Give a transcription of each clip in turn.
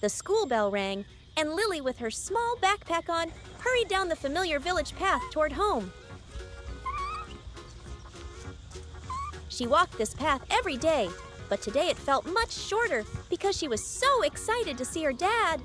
The school bell rang, and Lily, with her small backpack on, hurried down the familiar village path toward home. She walked this path every day, but today it felt much shorter because she was so excited to see her dad.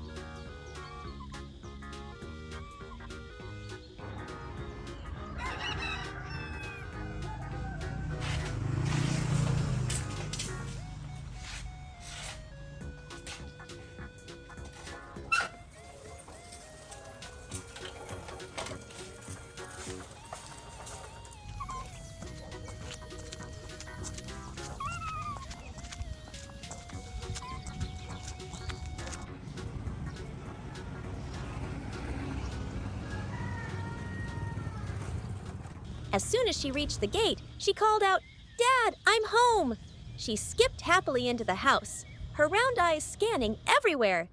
As soon as she reached the gate, she called out, "Dad, I'm home!" She skipped happily into the house, her round eyes scanning everywhere.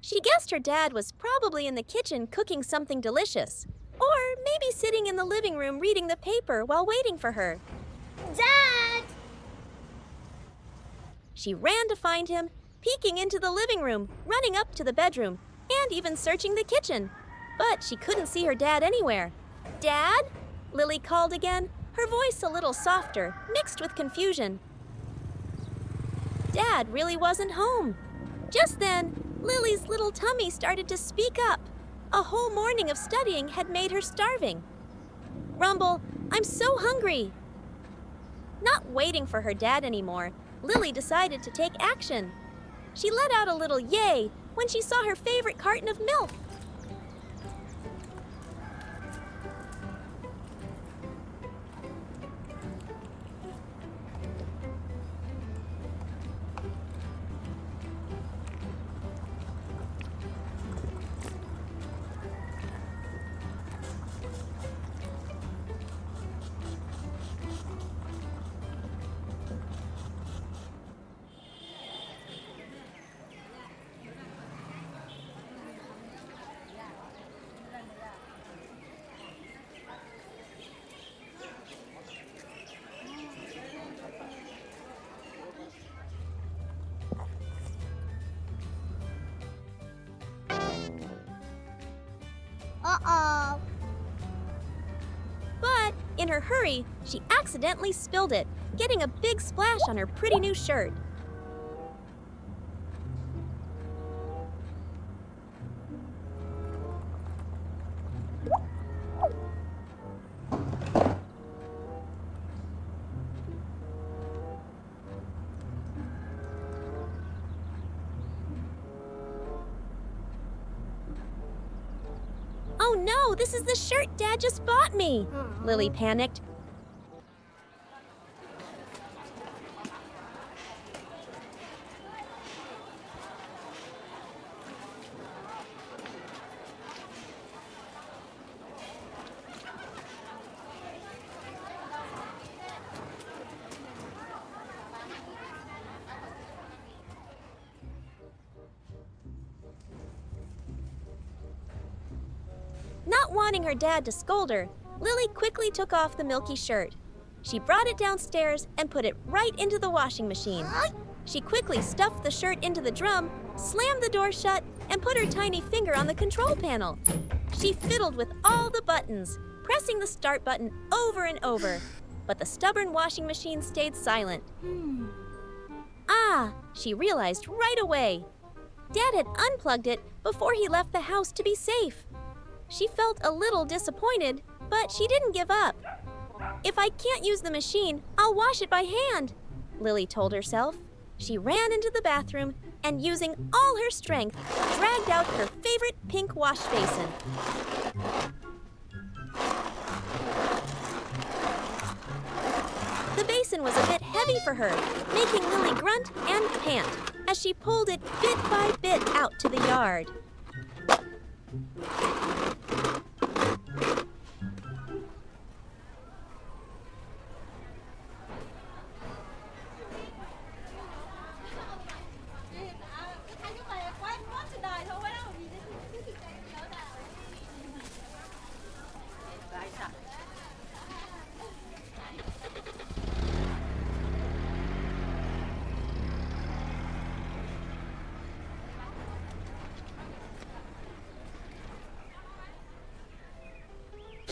She guessed her dad was probably in the kitchen cooking something delicious, or maybe sitting in the living room reading the paper while waiting for her. Dad! She ran to find him, peeking into the living room, running up to the bedroom, and even searching the kitchen. But she couldn't see her dad anywhere. "Dad?" Lily called again, her voice a little softer, mixed with confusion. Dad really wasn't home. Just then, Lily's little tummy started to speak up. A whole morning of studying had made her starving. "Rumble, I'm so hungry." Not waiting for her dad anymore, Lily decided to take action. She let out a little yay when she saw her favorite carton of milk. Uh-oh. But in her hurry, she accidentally spilled it, getting a big splash on her pretty new shirt. "Oh no, this is the shirt Dad just bought me!" Lily panicked. Not wanting her dad to scold her, Lily quickly took off the milky shirt. She brought it downstairs and put it right into the washing machine. She quickly stuffed the shirt into the drum, slammed the door shut, and put her tiny finger on the control panel. She fiddled with all the buttons, pressing the start button over and over, but the stubborn washing machine stayed silent. Ah, she realized right away. Dad had unplugged it before he left the house to be safe. She felt a little disappointed, but she didn't give up. "If I can't use the machine, I'll wash it by hand," Lily told herself. She ran into the bathroom and, using all her strength, dragged out her favorite pink wash basin. The basin was a bit heavy for her, making Lily grunt and pant as she pulled it bit by bit out to the yard.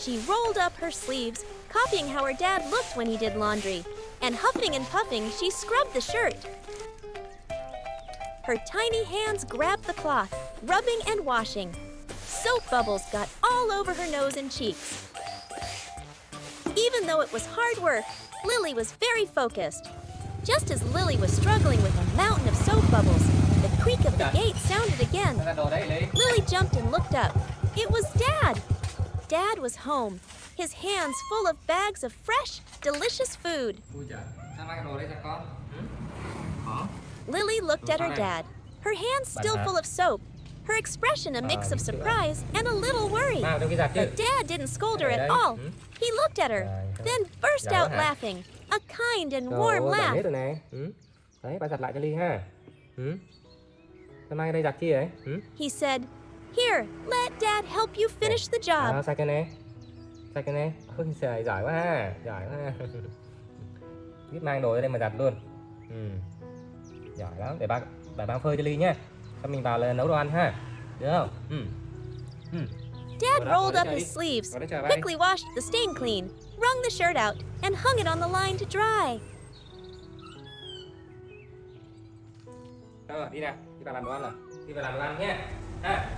She rolled up her sleeves, copying how her dad looked when he did laundry, and huffing and puffing, she scrubbed the shirt. Her tiny hands grabbed the cloth, rubbing and washing. Soap bubbles got all over her nose and cheeks. Even though it was hard work, Lily was very focused. Just as Lily was struggling with a mountain of soap bubbles, the creak of the gate sounded again. Lily jumped and looked up. It was Dad! Dad was home, his hands full of bags of fresh, delicious food. Lily looked at her dad, her hands still full of soap, her expression a mix of surprise and a little worry. But Dad didn't scold her at all. He looked at her, then burst out laughing, a kind and warm laugh. Đấy, bà giặt lại cho Ly ha. Sao mai đây giặt chi vậy? He said, "Here, let Dad help you finish the job." Sạch cái này. Sạch cái này. Ôi trời, giỏi quá ha. Giỏi quá ha. Biết mang đồ ra đây mà giặt luôn. Giỏi lắm. Để bà mang phơi cho Ly nhá. Xong mình vào là nấu đồ ăn ha. Được không? Dad rolled up his sleeves, quickly washed the stain clean, wrung the shirt out, and hung it on the line to dry. Đi nào, đi vào làm đồ ăn nào. Đi vào làm đồ ăn nhé. Ha.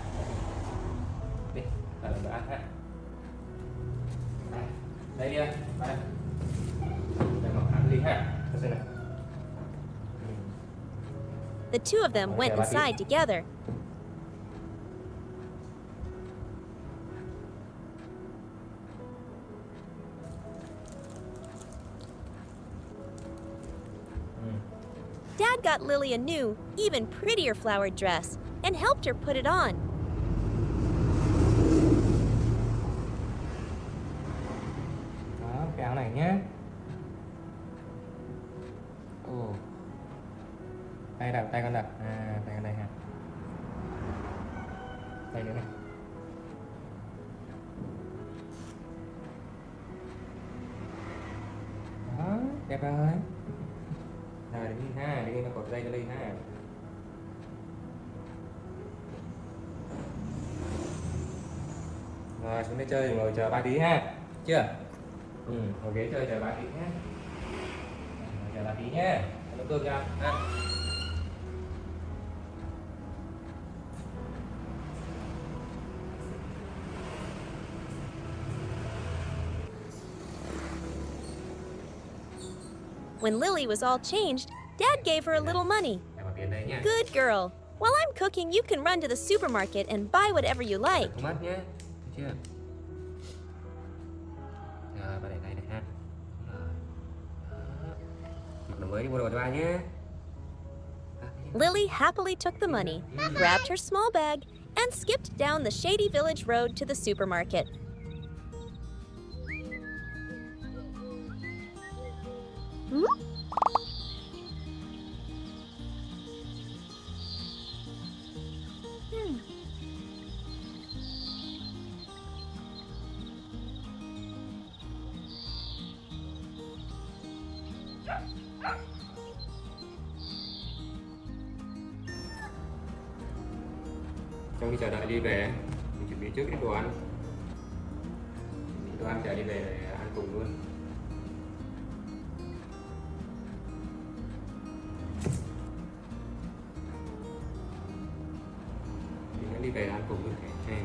Đi, vào làm đồ ăn ha. Đây đi đây, vào đây. Đây ngọc ăn đi ha. Xem nào. The two of them went inside together. Dad got Lily a new, even prettier flowered dress and helped her put it on. Đó, cái áo này nhé. Ồ. Tay con đặt. Tay con đây ha. Đây nữa này. Đó, đẹp rồi. Rồi đứng đi ha, đứng đi mà cột dây cho Ly ha. Rồi xuống đây chơi ngồi chờ ba tí ha. Chưa? Ngồi ghế chơi chờ ba tí nhé. Chờ ba tí nhé. Nấu cơm cho ha. When Lily was all changed, Dad gave her a little money. Good girl. While I'm cooking, you can run to the supermarket and buy whatever you like. Không mất nhé. Chưa? Rồi, bà để đây này ha. Rồi. Mặc đồ mới đi mua đồ cho ba nhé. Lily happily took the money, grabbed her small bag, and skipped down the shady village road to the supermarket. Trong khi chờ đợi đi về, mình chuẩn bị trước ít đồ ăn. Đồ ăn chờ đi về để ăn cùng luôn. Đi về ăn cùng luôn thể.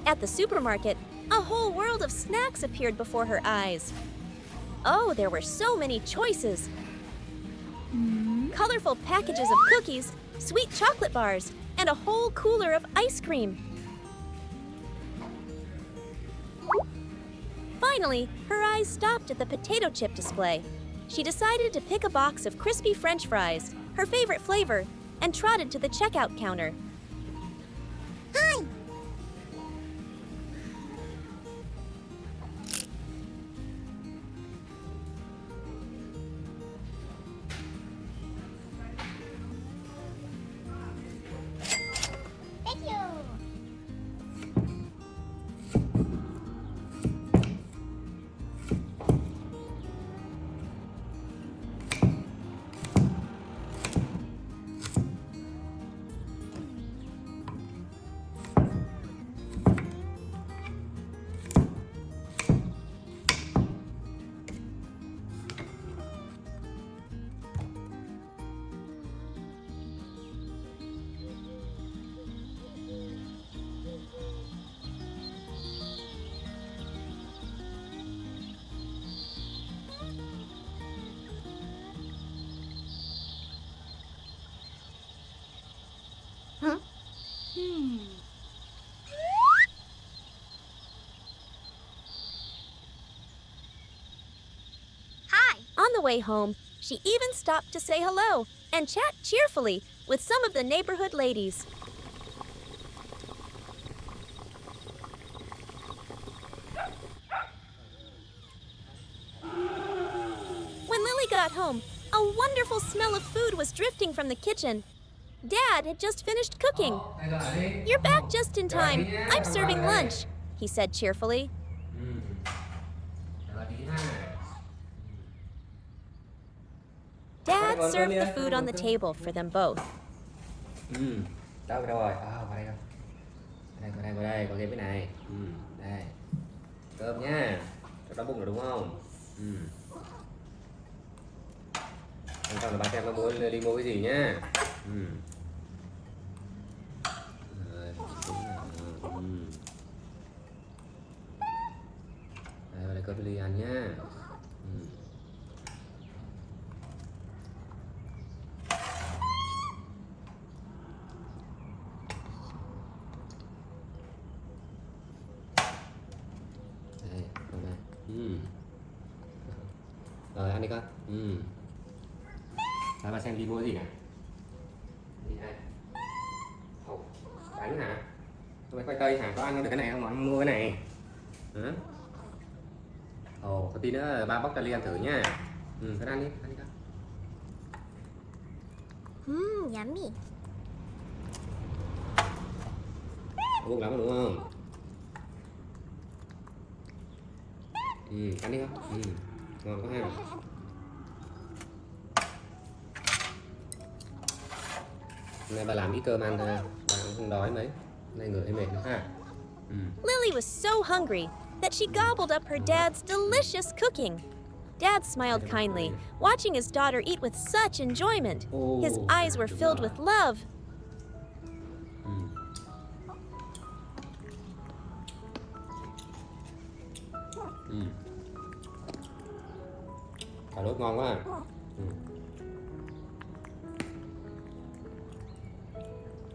At the supermarket, a whole world of snacks appeared before her eyes. Oh, there were so many choices. Colorful packages of cookies, sweet chocolate bars, and a whole cooler of ice cream. Finally, her eyes stopped at the potato chip display. She decided to pick a box of crispy French fries, her favorite flavor, and trotted to the checkout counter. Hi. Thank you. way home, she even stopped to say hello and chat cheerfully with some of the neighborhood ladies. When Lily got home, a wonderful smell of food was drifting from the kitchen. Dad had just finished cooking. You're back just in time. I'm serving lunch, he said cheerfully. Dad served the food on the table for them both. Đâu rồi? Qua đây đâu? Qua đây, con game cái này. Đây. Cơm nha. Cho đói bụng rồi đúng không? Quan trọng là ba xem có đi mua cái gì nhá. Đây, vào đây cơm ly ăn nhá. Đây, con đây. Rồi ăn đi con. Ba xem đi mua gì nè. Gì đây? Bánh hả? Tôi khoai tây hả? Có ăn được cái này không? Ăn mua cái này. Hả? Có tí nữa ba bóc cho Ly ăn thử nha. Cứ ăn đi con. Yummy. Uống lắm đúng không? Ăn đi con. Ngon quá ha. Hôm nay bà làm ít cơm ăn thôi, bà cũng không đói mấy. Hôm nay người hơi mệt nữa ha. Lily was so hungry that she gobbled up her dad's delicious cooking. Dad smiled kindly, watching his daughter eat with such enjoyment. His eyes were filled with love. Cà rốt ngon quá.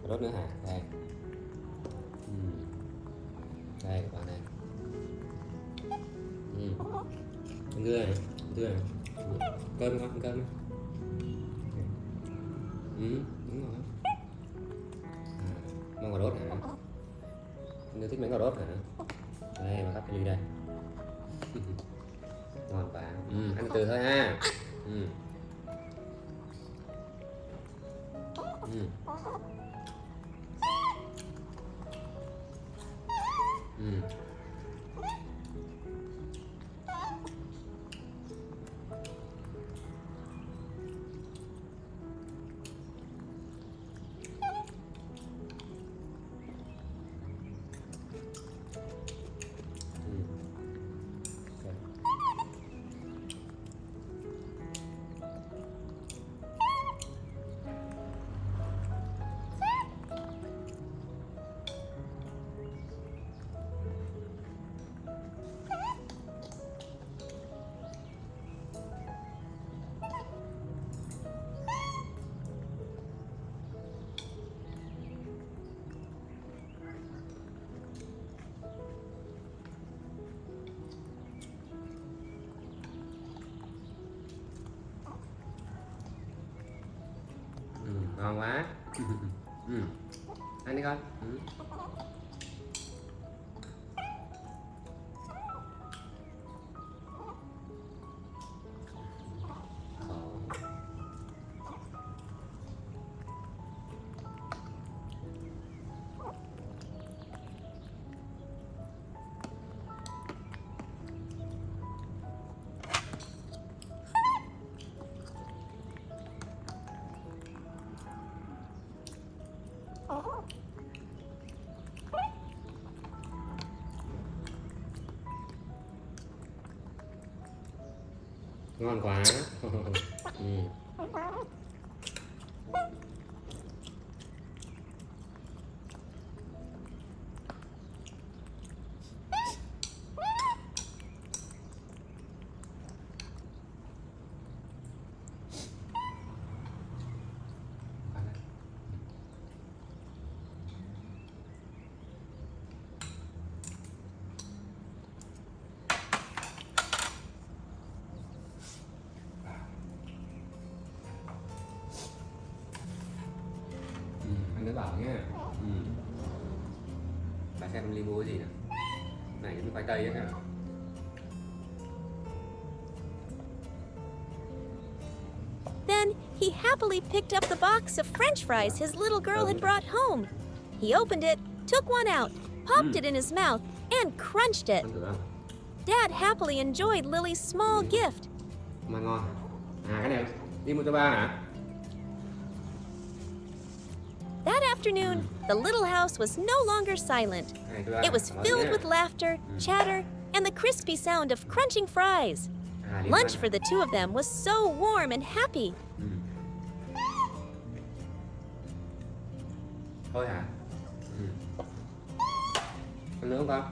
Cà rốt nữa hả? Đây. Đây các bạn này. Dưa này. Cơm không? Cơm. Đúng rồi. Món cà rốt hả? Nếu thích mấy cà rốt hả? Đây mà cắt cái ly đây. Ngon quá. Ăn từ thôi ha. Ngon quá. Ăn đi con. Ngon quá. nha. Bà xem Ly mua cái gì nè. Này giống như khoai tây á ha. Then he happily picked up the box of French fries his little girl had brought home. He opened it, took one out, popped it in his mouth, and crunched it. Ăn thử không? Dad happily enjoyed Lily's small gift. Mà ngon. À cái này đi mua cho ba hả? That afternoon, the little house was no longer silent. Này cho ba. It was filled with laughter, chatter, and the crispy sound of crunching fries. Lunch for the two of them was so warm and happy. Thôi hả? Ăn nữa không con?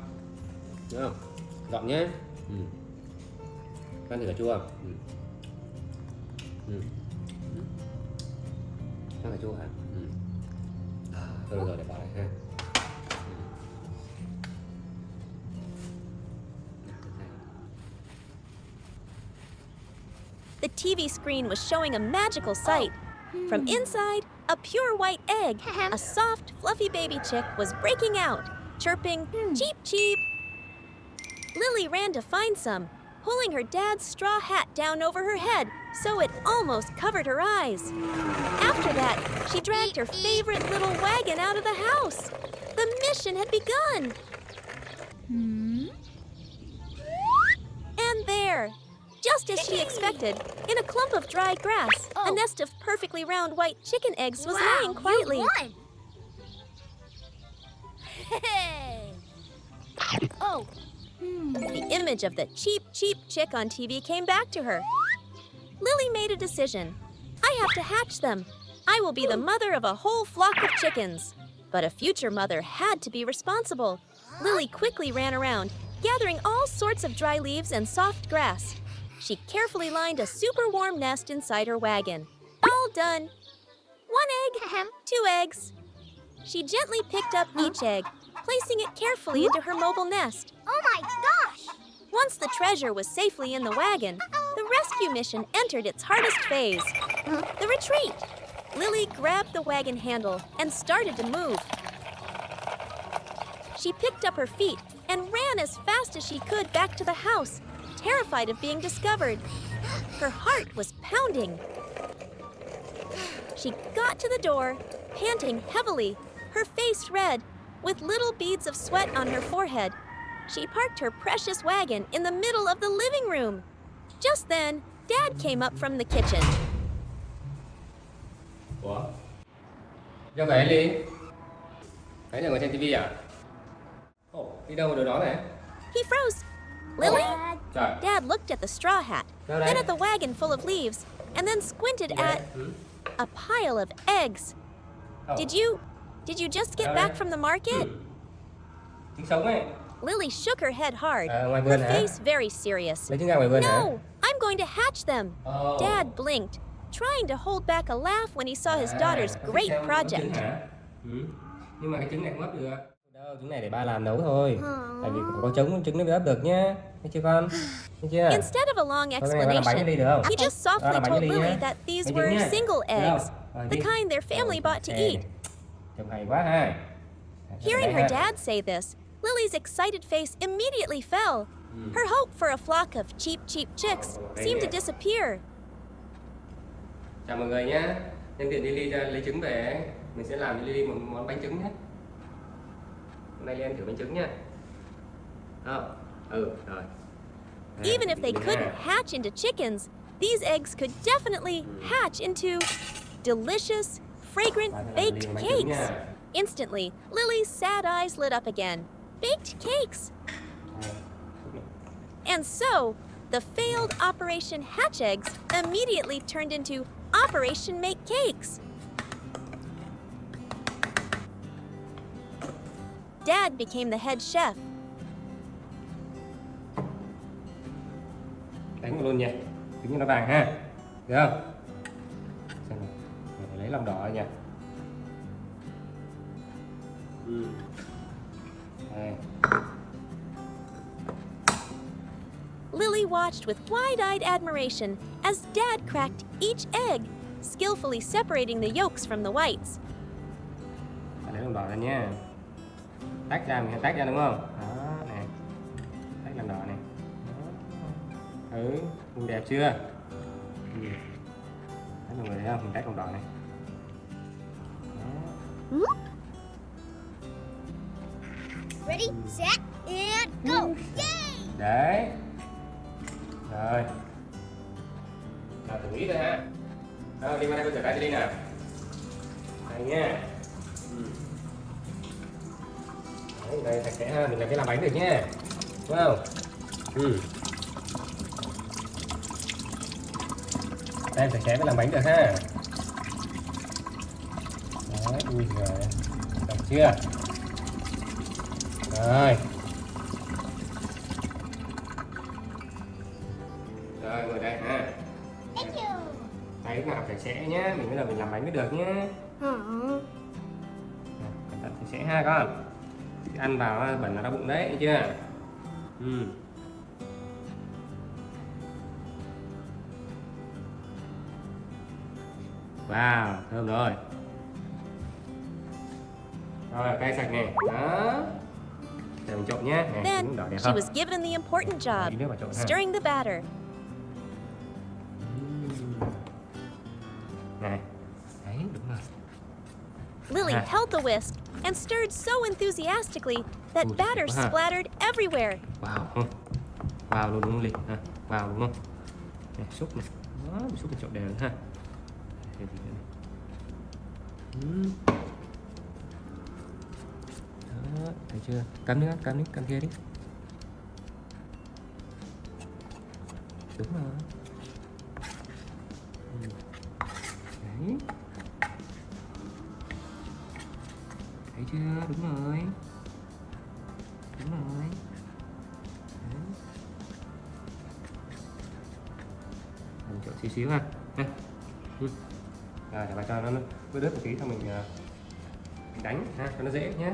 Được không? Gọn nhé. Ăn thử cà chua không? Ăn cà chua hả? Thôi được rồi, để bỏ lại ha. The TV screen was showing a magical sight. From inside, a pure white egg, a soft, fluffy baby chick was breaking out, chirping, cheep, cheep. Lily ran to find some, pulling her dad's straw hat down over her head so it almost covered her eyes. After that, she dragged her favorite little wagon out of the house. The mission had begun. And there, just as she expected, in a clump of dry grass, a nest of perfectly round white chicken eggs was lying quietly. You won. Hey. Oh. The image of the cheep, cheep chick on TV came back to her. Lily made a decision. I have to hatch them. I will be the mother of a whole flock of chickens. But a future mother had to be responsible. Lily quickly ran around, gathering all sorts of dry leaves and soft grass. She carefully lined a super warm nest inside her wagon. All done. 1 egg, 2 eggs. She gently picked up each egg, placing it carefully into her mobile nest. Oh my gosh. Once the treasure was safely in the wagon, the rescue mission entered its hardest phase, the retreat. Lily grabbed the wagon handle and started to move. She picked up her feet and ran as fast as she could back to the house, terrified of being discovered. Her heart was pounding. She got to the door, panting heavily, her face red, with little beads of sweat on her forehead. She parked her precious wagon in the middle of the living room. Just then, Dad came up from the kitchen. Ủa? Đâu vậy Ly? Thấy là ngồi trên TV à? Ồ, đi đâu mà đồ đó này? He froze. Lily? Trời. Dad looked at the straw hat, Đâu then đấy? at the wagon full of leaves, and then squinted at a pile of eggs. Did you just get back from the market? Trứng sống ấy. Lily shook her head hard, ngoài her vườn hả? face very serious. Lấy trứng gà ngoài vườn hả? No, I'm going to hatch them. Oh. Dad blinked, trying to hold back a laugh when he saw his daughter's great project. Nhưng mà cái trứng này không ấp được. Đâu, trứng này để ba làm nấu thôi. Tại vì có trứng mới ấp được nhá. Thấy chưa con? Thấy chưa? Instead of a long Thôi cái này ba làm bánh cho Ly được không? explanation, he just softly làm bánh cho told Ly Lily nhá. that these Mấy trứng were nhá. single Được eggs, không? Rồi, the đi. kind their family bought to eat. Trông hay quá ha. Hearing her dad say this, Lily's excited face immediately fell. Her hope for a flock of cheep, cheep chicks seemed to disappear. Chào mọi người nhé. Nhân tiện Lily ra lấy trứng về, mình sẽ làm cho Lily một món bánh trứng nhé. Hôm nay lên thử bánh trứng nha. Không? Rồi. Even if they couldn't hatch into chickens, these eggs could definitely hatch into delicious, fragrant baked cakes. Instantly, Lily's sad eyes lit up again. Baked cakes! And so, the failed Operation Hatch Eggs immediately turned into Operation Make Cakes. Dad became the head chef. Đánh vào luôn nha. Trứng cho nó vàng ha. Được không? Xem nào. Mình phải lấy lòng đỏ nha. Đây. Lily watched with wide-eyed admiration as Dad cracked each egg, skillfully separating the yolks from the whites. đỏ lên nha. Tách ra, mình sẽ tách ra đúng không? Đó, nè. Tách làm đỏ này. Đó. Nhìn đẹp chưa? Thấy mọi người thấy không? Mình tách làm đỏ này. Đó. Ready, set, and go. Yay! Đấy. Rồi. Nào thử nghĩ thôi ha. Rồi, đi qua đây con rửa tay cho đi nào. Đây nha. Đấy, đây sạch sẽ ha, mình làm cái làm bánh được nhé, đúng không? Đây sạch sẽ mới làm bánh được ha. Đấy, ui giời, được chưa? Rồi. Rồi, ngồi đây ha. Thank you. Tay lúc nào sạch sẽ nhé, mình bây giờ mình làm bánh mới được nhé. Aww. Cẩn thận sạch sẽ ha con. Ăn vào bẩn là đau bụng đấy, thấy chưa? Wow, thơm rồi. Rồi, cây sạch này. Đó. Để mình trộn nhé. Này, Then, đỏ đẹp she không? was given the important job, Tí nữa vào trộn ha. stirring the batter. Này. Đấy, đúng rồi. Lily Ah. held the whisk and stirred so enthusiastically that Ui, batter ha. splattered everywhere. Wow không? Wow luôn đúng không Ly? Ha? Wow đúng không? Này, xúc này. Đó, mình xúc mình trộn đều nữa ha. Đây, gì nữa này. Đó, thấy chưa? Cắm đi, cắm kia đi. Đúng rồi. Đấy. Thấy chưa? Đúng rồi. Đúng rồi. Đấy. Mình trộn xíu xíu ha. Đây. Rồi, để vào cho nó bớt đứt một tí xong mình đánh ha, cho nó dễ nhé.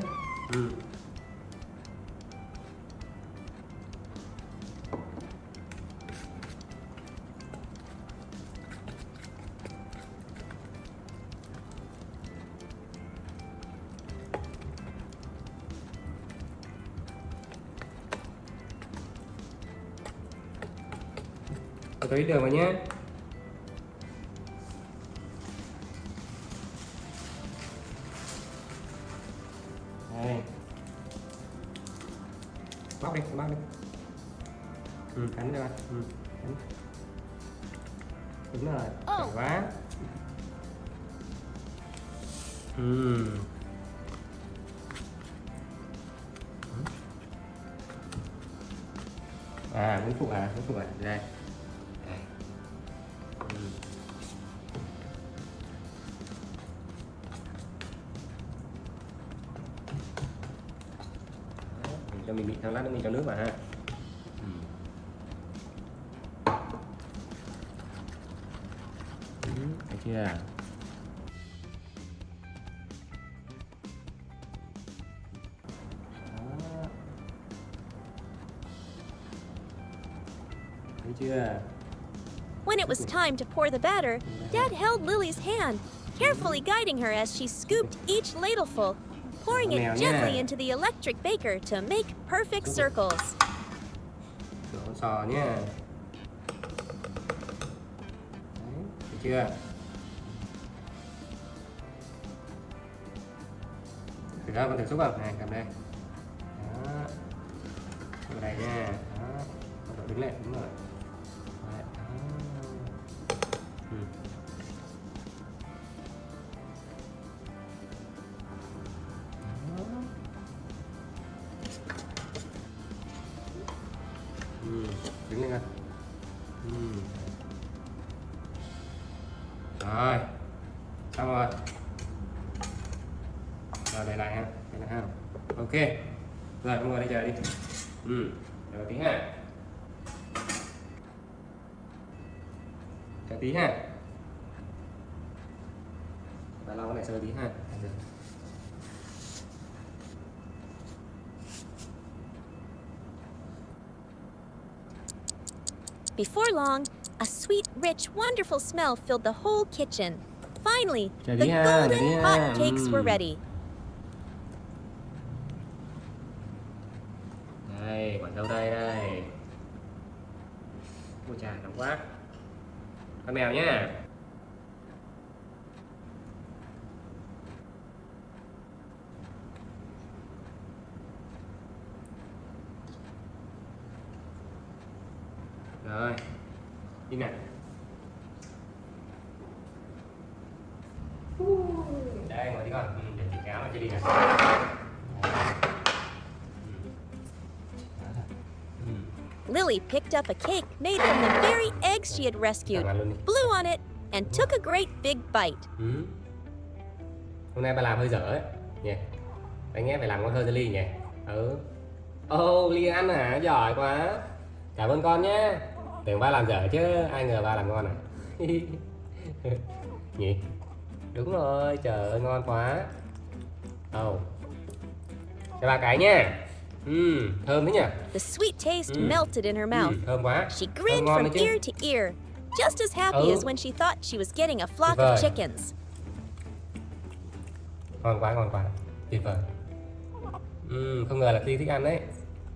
Cho tí đường vào nhé. Đây. Bóc đi, bóc đi. Cắn cho bạn. Cắn. Đúng rồi, khỏe quá. À, muốn phụ à? Muốn phụ à? Đây. Đây. Cho mình bị thang lát nữa mình cho nước vào ha. Thấy chưa? Thấy chưa? When it was time to pour the batter, Dad held Lily's hand, carefully guiding her as she scooped each ladleful, pouring it gently into the electric baker to make perfect circles. Đổ sò nhé. Đấy, thấy chưa? Thử ra con thử xúc không? Này, cầm đây. Đó. Vào đây nha. Đó. Con đổ đứng lên, đúng rồi. Đấy. Đó. Đứng lên coi. Rồi, xong rồi. Rồi để lại ha, để lại ha. Ok. Rồi ngồi đây chờ đi. Chờ tí ha. Chờ tí ha. Và lau cái này sơ tí ha. Before long, a sweet, rich, wonderful smell filled the whole kitchen. Finally, the golden hot cakes were ready. nóng quá. Con mèo nhá. Rồi, đi nè. Đây, ngồi đi con. Để chị kéo nó cho đi nè. Lily picked up a cake made from the very eggs she had rescued, blew on it, and took a great big bite. Hôm nay bà làm hơi dở ấy nhỉ. Anh em phải làm con hơi cho Ly nhỉ. Ly ăn hả? Giỏi quá. Cảm ơn con nhé. Tưởng ba làm dở chứ ai ngờ ba làm ngon à. Nhỉ? Đúng rồi, trời ơi ngon quá. Cho ba cái nha. Thơm thế nhỉ? The sweet taste melted in her mouth. Thơm quá. She grinned ngon from đấy chứ. ear to ear, just as happy as when she thought she was getting a flock of chickens. Ngon quá. Tuyệt vời. Không ngờ là Ly thích ăn đấy.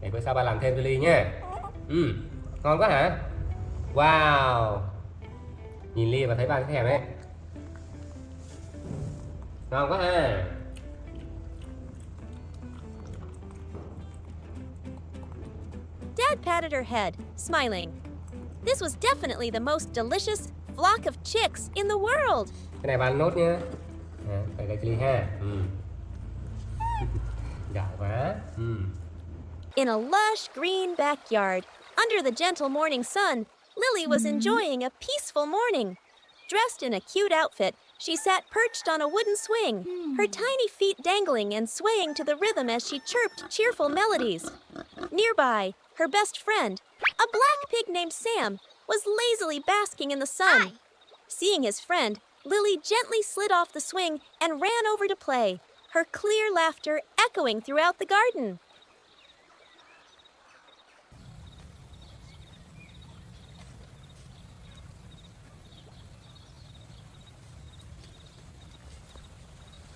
Để bữa sau ba làm thêm cho Ly nhé. Ngon quá hả? Wow. Nhìn Ly và thấy ba cái thèm đấy. Ngon quá ha. Dad patted her head, smiling. This was definitely the most delicious flock of chicks in the world. Cái này ba ăn nốt nhá. Phải cái Ly ha. Giỏi quá. In a lush green backyard, under the gentle morning sun, Lily was enjoying a peaceful morning. Dressed in a cute outfit, she sat perched on a wooden swing, her tiny feet dangling and swaying to the rhythm as she chirped cheerful melodies. Nearby, her best friend, a black pig named Sam, was lazily basking in the sun. Seeing his friend, Lily gently slid off the swing and ran over to play, her clear laughter echoing throughout the garden.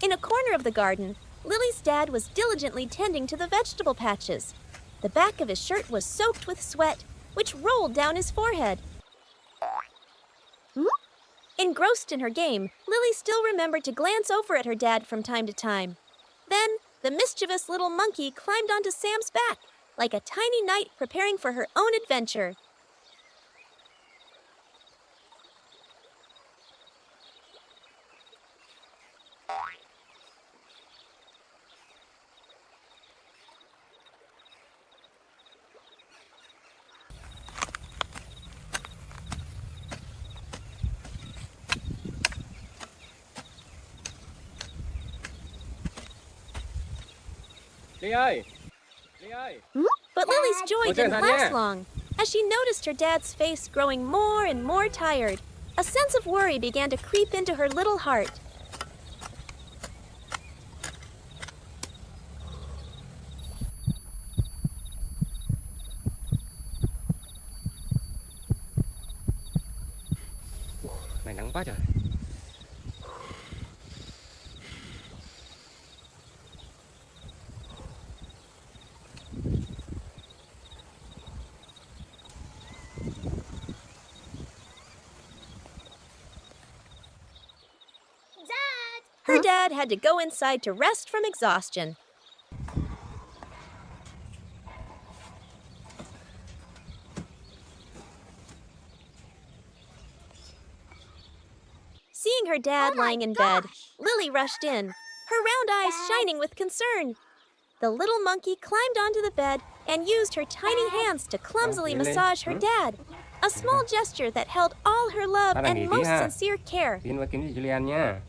In a corner of the garden, Lily's dad was diligently tending to the vegetable patches. The back of his shirt was soaked with sweat, which rolled down his forehead. Engrossed in her game, Lily still remembered to glance over at her dad from time to time. Then, the mischievous little monkey climbed onto Sam's back, like a tiny knight preparing for her own adventure. Ly ơi! But Lily's joy Ôi, didn't cẩn thận last nha. long. As she noticed her dad's face growing more and more tired, a sense of worry began to creep into her little heart. Này nắng quá trời. Her dad had to go inside to rest from exhaustion. Seeing her dad lying in bed, Lily rushed in, her round eyes shining with concern. The little monkey climbed onto the bed and used her tiny hands to clumsily massage her dad, a small gesture that held all her love and most sincere care. Tiến vào kiếm gì cho Ly ăn nhá.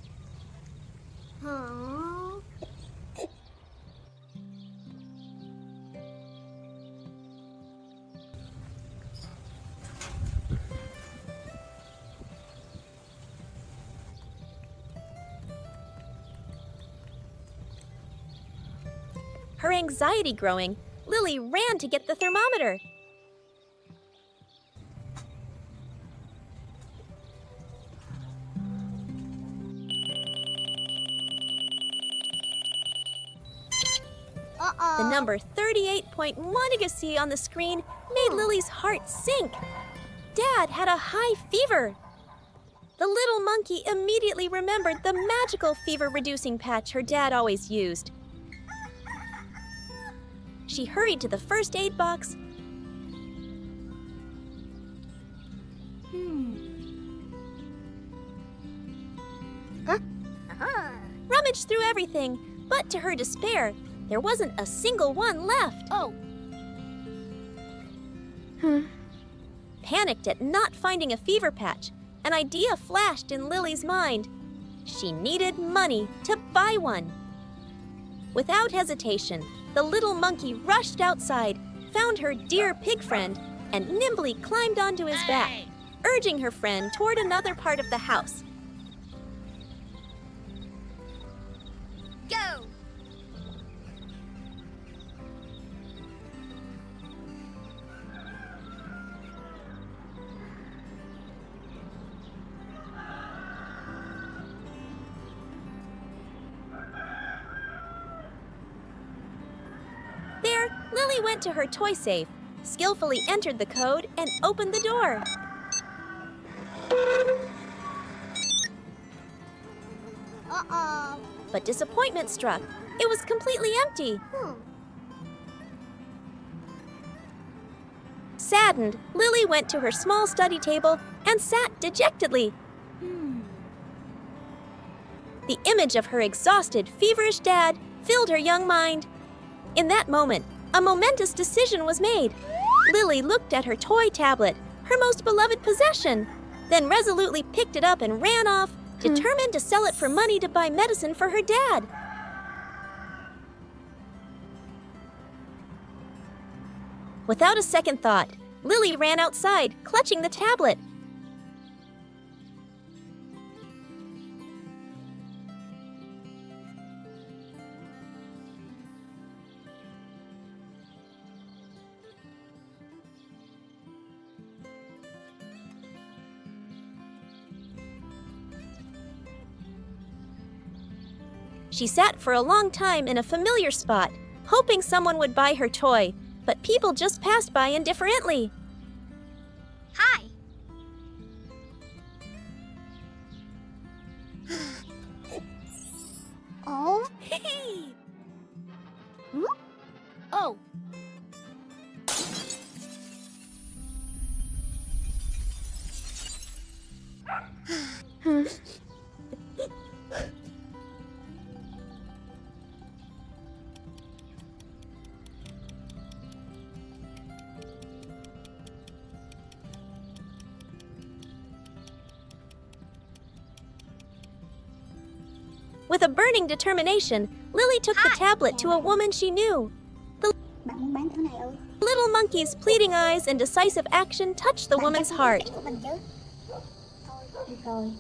Her anxiety growing, Lily ran to get the thermometer. The number 38.1 you could see on the screen made Lily's heart sink. dad had a high fever. The little monkey immediately remembered the magical fever-reducing patch her dad always used. She hurried to the first aid box, rummaged through everything, but to her despair, there wasn't a single one left. Oh. Panicked at not finding a fever patch, an idea flashed in Lily's mind. She needed money to buy one. Without hesitation, the little monkey rushed outside, found her dear pig friend, and nimbly climbed onto his back, urging her friend toward another part of the house. Go. There, Lily went to her toy safe, skillfully entered the code, and opened the door. Uh-oh. But disappointment struck. It was completely empty. Saddened, Lily went to her small study table and sat dejectedly. The image of her exhausted, feverish dad filled her young mind. In that moment, a momentous decision was made. Lily looked at her toy tablet, her most beloved possession, then resolutely picked it up and ran off, determined to sell it for money to buy medicine for her dad. Without a second thought, Lily ran outside, clutching the tablet. She sat for a long time in a familiar spot, hoping someone would buy her toy, but people just passed by indifferently. Hi. Oh. Oh. With a burning determination, Lily took the tablet to a woman she knew. Bạn muốn bán thứ này ư? Little monkey's pleading eyes and decisive action touched the woman's heart. Của mình chứ. Thôi, được rồi.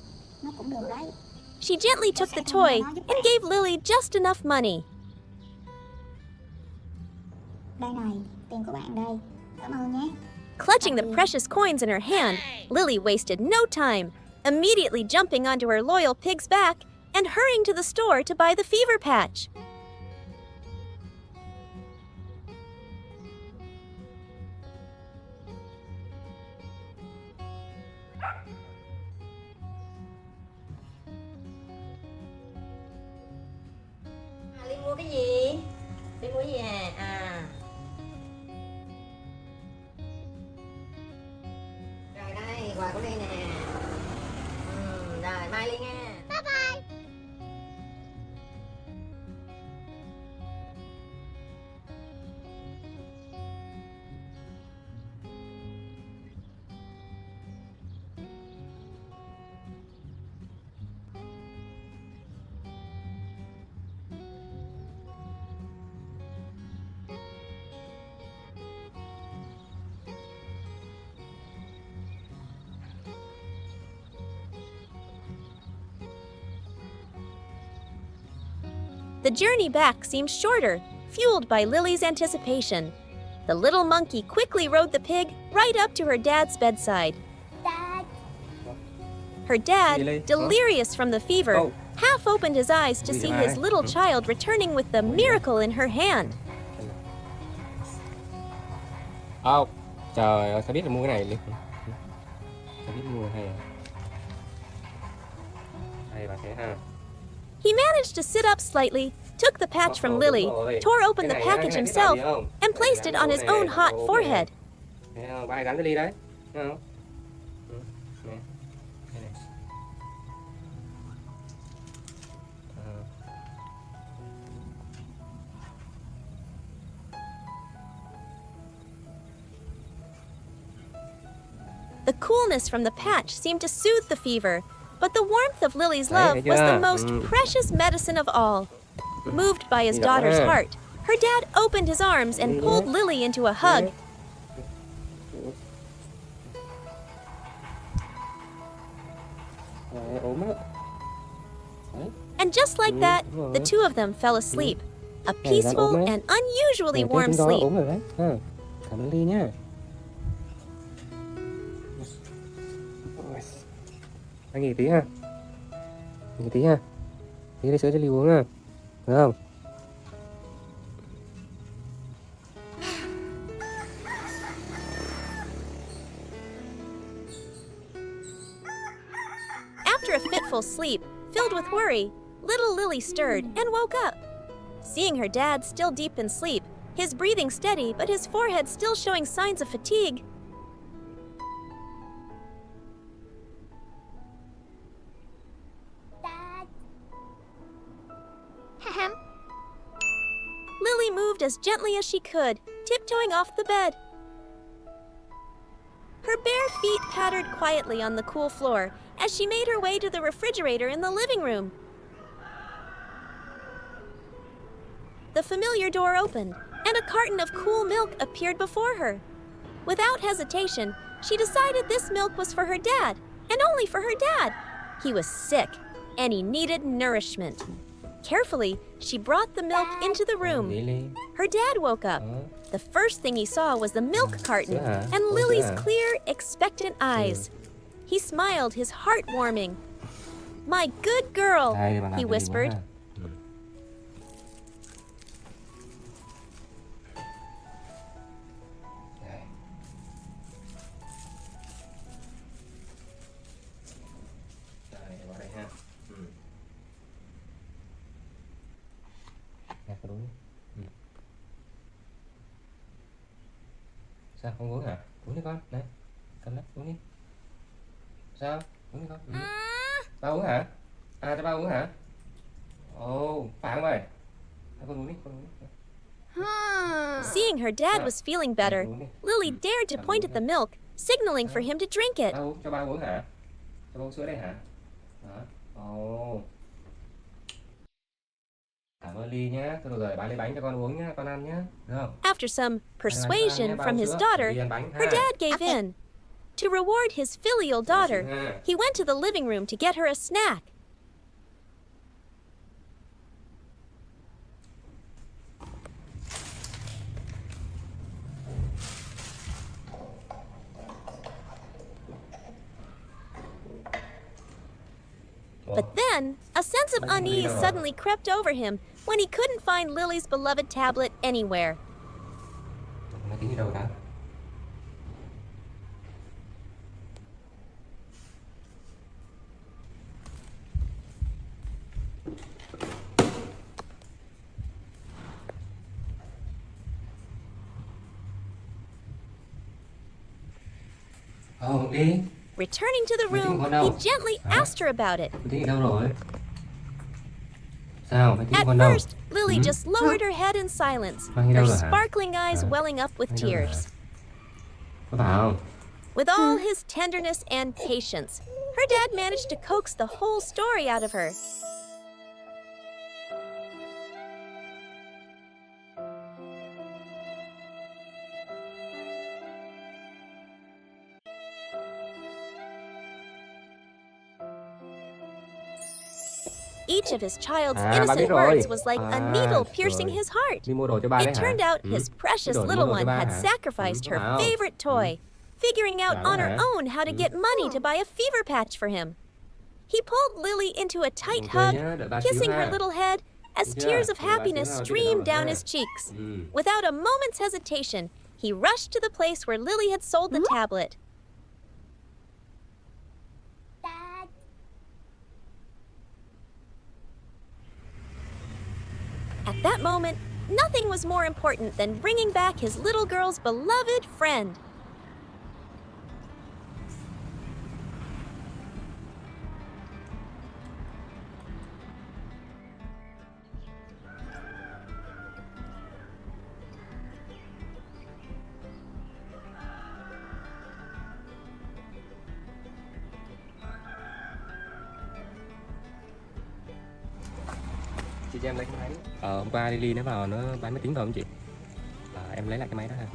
Nó cũng được đấy. She gently took the toy and gave Lily just enough money. Đây này, tiền của bạn đây. Cảm ơn nhé. Clutching the precious coins in her hand, Lily wasted no time, immediately jumping onto her loyal pig's back and hurrying to the store to buy the fever patch. Linh mua cái gì? Linh mua cái gì à? Rồi đây, quà của Linh nè. Rồi, mai Linh nha. Bye bye. The journey back seemed shorter, fueled by Lily's anticipation. The little monkey quickly rode the pig right up to her dad's bedside. Dad. Her dad, Lily, delirious from the fever, Oh. half opened his eyes to Gì see vậy? his little child returning with the miracle in her hand. Trời ơi, sao biết là mua cái này Linh? Có biết mua hay à? Hay bà thế ha. He managed to sit up slightly, took the patch from Lily, tore open the package himself, and placed it on his own hot forehead. Thấy không? Có ai gắn cái ly đấy? Thấy không? Ừ, nè. Đây này. The coolness from the patch seemed to soothe the fever, but the warmth of Lily's love was the most precious medicine of all. Moved by his daughter's heart, her dad opened his arms and pulled Lily into a hug. Ốm á. And just like that, the two of them fell asleep. A peaceful and unusually warm sleep. Ốm rồi đấy. Ha. Cảm ơn Ly nha. Anh nghỉ tí ha. Nghỉ tí ha. Tí lấy sữa cho Ly uống ha. Được không? After a fitful sleep, filled with worry, little Lily stirred and woke up. Seeing her dad still deep in sleep, his breathing steady but his forehead still showing signs of fatigue, Dad. Lily moved as gently as she could, tiptoeing off the bed. Her bare feet pattered quietly on the cool floor as she made her way to the refrigerator in the living room. The familiar door opened, and a carton of cool milk appeared before her. Without hesitation, she decided this milk was for her dad, and only for her dad. He was sick, and he needed nourishment. Carefully, she brought the milk into the room. Her dad woke up. The first thing he saw was the milk carton and Lily's clear, expectant eyes. He smiled, his heart warming. "My good girl," he whispered. Sao không uống hả? Uống đi con, này, cầm lấy, uống đi. Sao? Uống đi con. Ba uống hả? À, cho ba uống hả? Ồ, phải không ơi? Con uống đi, con uống đi. Seeing her dad was feeling better, Lily dared to point at the milk, signaling for him to drink it. Ba uống, cho ba uống hả? Cho ba uống sữa đây hả? Đó. Ồ. Cảm ơn Ly nhé. Thôi được rồi, ba lấy bánh cho con uống nhé, con ăn nhé. Được không? After some persuasion from his daughter, her dad gave in. To reward his filial daughter, he went to the living room to get her a snack. But then, a sense of unease suddenly crept over him when he couldn't find Lily's beloved tablet anywhere. Máy tính đi đâu ta? Đi. Returning to the room, he gently asked her about it. Máy tính đâu rồi? Sao? Máy tính At con đâu? first, Lily just lowered her head in silence, her sparkling eyes welling up with tears. Có phải không? With all his tenderness and patience, her dad managed to coax the whole story out of her. Each of his child's innocent words was like a needle piercing his heart. Đi mua đồ cho ba đấy It hả? turned out his precious little one had sacrificed her favorite toy, figuring out on her own how to get money to buy a fever patch for him. He pulled Lily into a tight hug, kissing her little head as tears of happiness streamed down his cheeks. Without a moment's hesitation, he rushed to the place where Lily had sold the tablet. At that moment, nothing was more important than bringing back his little girl's beloved friend. Chị cho em lấy cái máy. Hôm qua Lily nó vào nó bán máy tính phải không chị? Em lấy lại cái máy đó ha.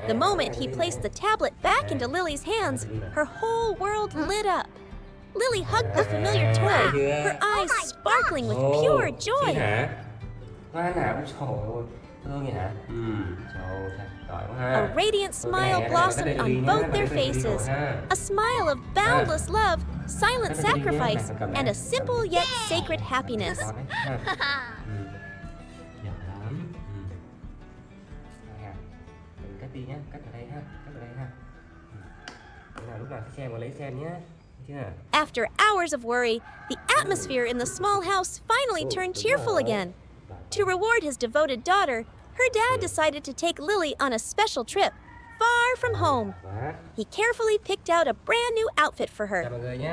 The moment he placed the tablet back into Lily's hands, her whole world lit up. Lily hugged the familiar toy, her eyes sparkling with pure joy. Hoa hả? Trời ơi, thương vậy hả? Trời ơi, giỏi quá ha. A radiant smile blossomed on both their faces. A smile of boundless love, silent sacrifice, and a simple yet sacred happiness. Giỏi lắm. Mình cắt đi nhá, cắt ở đây ha, cắt ở đây ha. Lúc nào sẽ xem và lấy xem nhé. After hours of worry, the atmosphere in the small house finally turned cheerful again. To reward his devoted daughter, her dad decided to take Lily on a special trip, far from home. He carefully picked out a brand new outfit for her,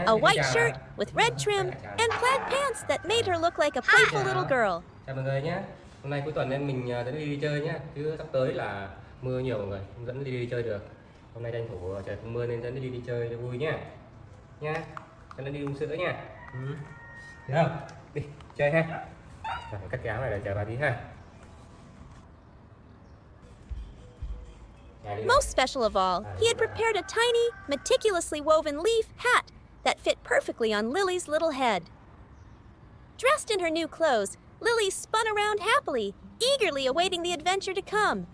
a white shirt with red trim and plaid pants that made her look like a playful little girl. Chào mọi người nhé. Hôm nay cuối tuần nên mình dẫn Lily đi chơi nhé. Chứ sắp tới là mưa nhiều mọi người, không dẫn Lily đi chơi được. Hôm nay tranh thủ trời không mưa nên dẫn Lily đi chơi cho vui nhé. Nha, cho nó đi uống sữa nha. Được không? Đi chơi ha. Rồi, cắt cái áo này để chờ bà tí ha. Most special of all, he had prepared a tiny, meticulously woven leaf hat that fit perfectly on Lily's little head. Dressed in her new clothes, Lily spun around happily, eagerly awaiting the adventure to come.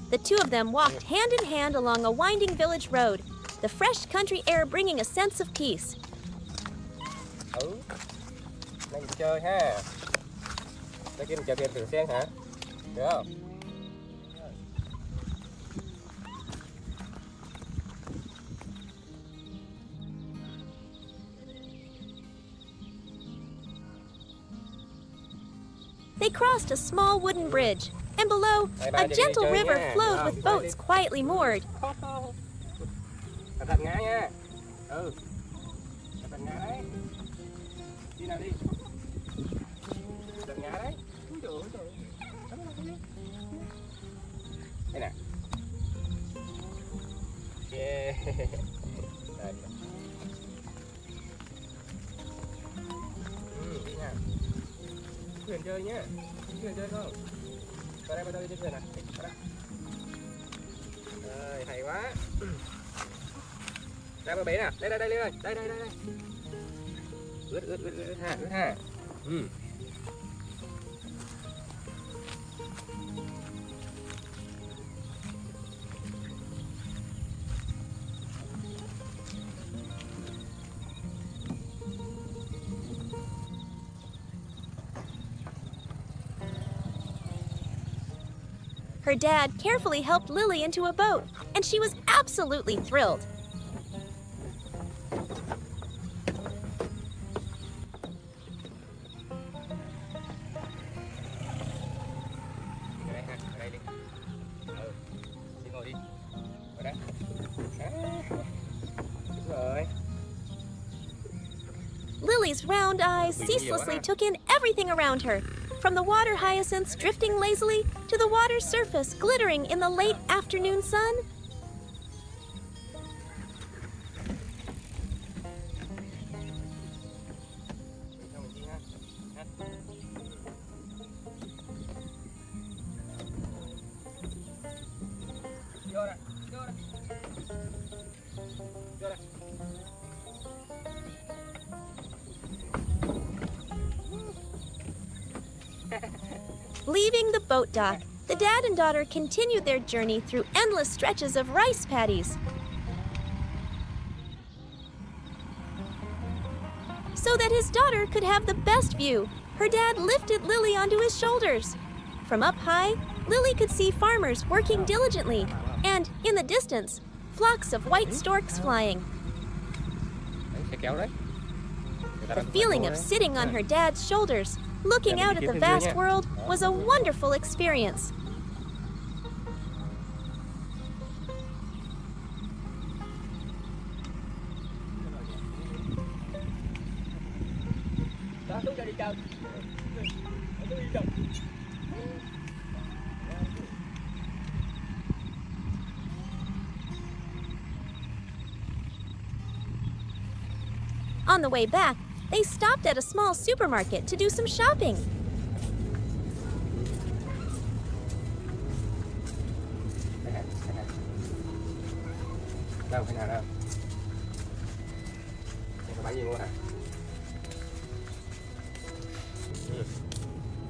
The two of them walked hand in hand along a winding village road, the fresh country air bringing a sense of peace. Mình chơi ha. Đây kia mình chờ tiền thử xem hả? Được không? They crossed a small wooden bridge, and below, a gentle river flowed with boats quietly moored. Cẩn thận ngã nha. Cẩn thận ngã đấy. Đi nào đi. Cẩn thận ngã đấy. Đây nè. Yeah. Đây. Đi nha. Thuyền chơi nhé. Thuyền chơi không? Vào đây đi thuyền này. Rồi, hay quá. Ra bờ bể nè. Đây lên đây. Ướt ha. Her dad carefully helped Lily into a boat, and she was absolutely thrilled. Lily's round eyes ceaselessly took in everything around her, from the water hyacinths drifting lazily to the water's surface glittering in the late afternoon sun. vô đây, vô đây. Vô đây. Leaving the boat dock, the dad and daughter continued their journey through endless stretches of rice paddies. So that his daughter could have the best view, her dad lifted Lily onto his shoulders. From up high, Lily could see farmers working diligently, and in the distance, flocks of white storks flying. Đấy, sẽ kéo đấy. The feeling of sitting on her dad's shoulders, looking out at the vast world, was a wonderful experience. On the way back, they stopped at a small supermarket to do some shopping. Đâu, cái nào đâu? Không có bánh gì mua hả?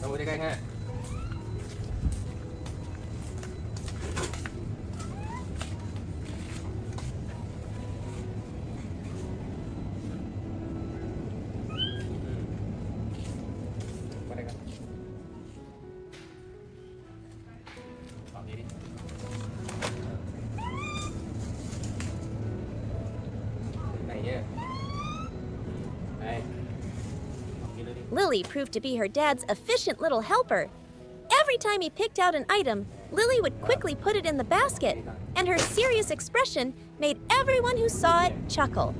Đâu mua trái cây ha? Qua đây coi. Bỏ gì đi. Này nha. Đây. Bỏ kia đi. Lily proved to be her dad's efficient little helper. Every time he picked out an item, Lily would quickly put it in the basket, and her serious expression made everyone who saw it chuckle.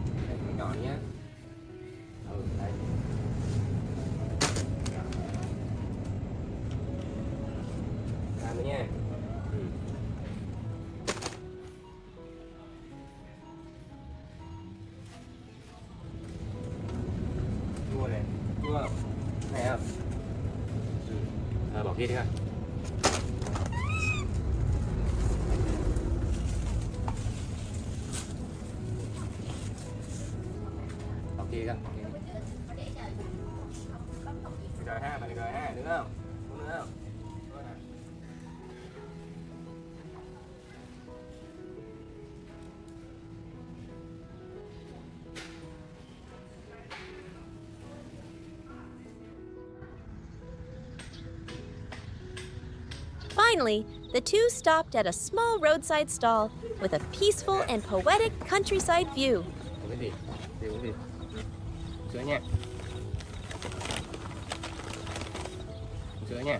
Nhỏ nhá. Đấy. Làm nữa nha. Chua này, chua không? Này không? Bỏ kia đi ha. Bỏ kia ra. Rồi ha, bạn rồi ha, đúng không? Đúng nữa không? Đúng rồi. Finally, the two stopped at a small roadside stall with a peaceful and poetic countryside view. Uống cái gì? Đi uống gì? Sữa nha. Sữa nha.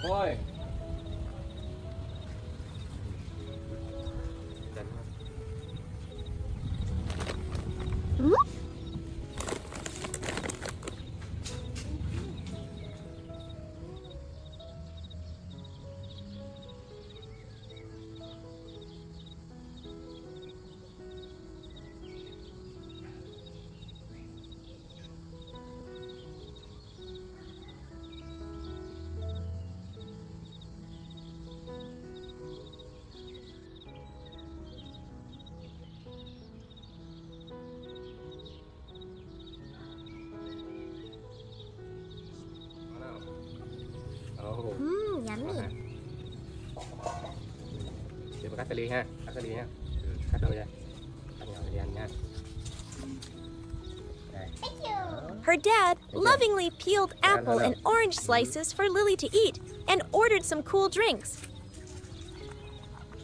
Ôi. Yummy. Để cắt ly ha, cắt ly ha. Cắt đôi ra. Cắt nhỏ để ăn nha. Đây. Her dad lovingly peeled apple and orange slices for Lily to eat and ordered some cool drinks.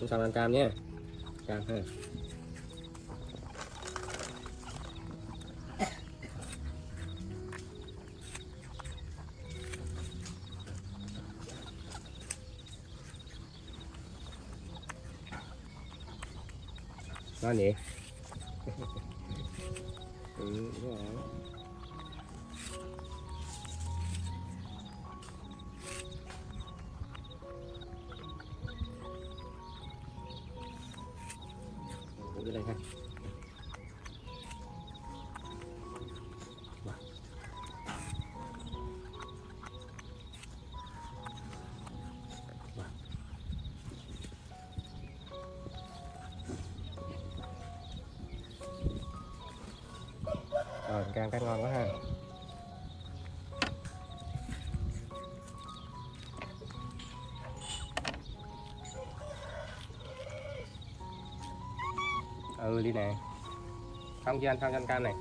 Chúng ta ăn cam nhé. Cam ha. Ngon nhỉ? Đúng rồi. Uống cái đây ha. ăn canh ngon quá ha. Ừ đi nè. Không cho anh cam này.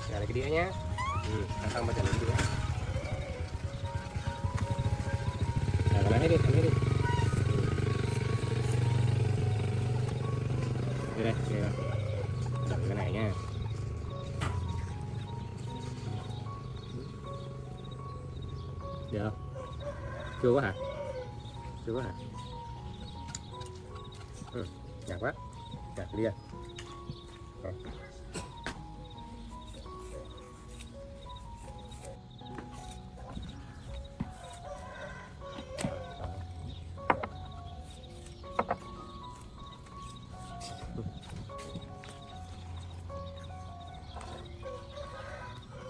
Trả lại cái đĩa nhé. Ăn xong mới trả lại cái đĩa. Lấy hết đi, lấy hết đi. Đây, đợi cái này nha. Được không? Chưa quá hả? Chưa quá hả? Nhạt quá. Nhạt đi à. Rồi.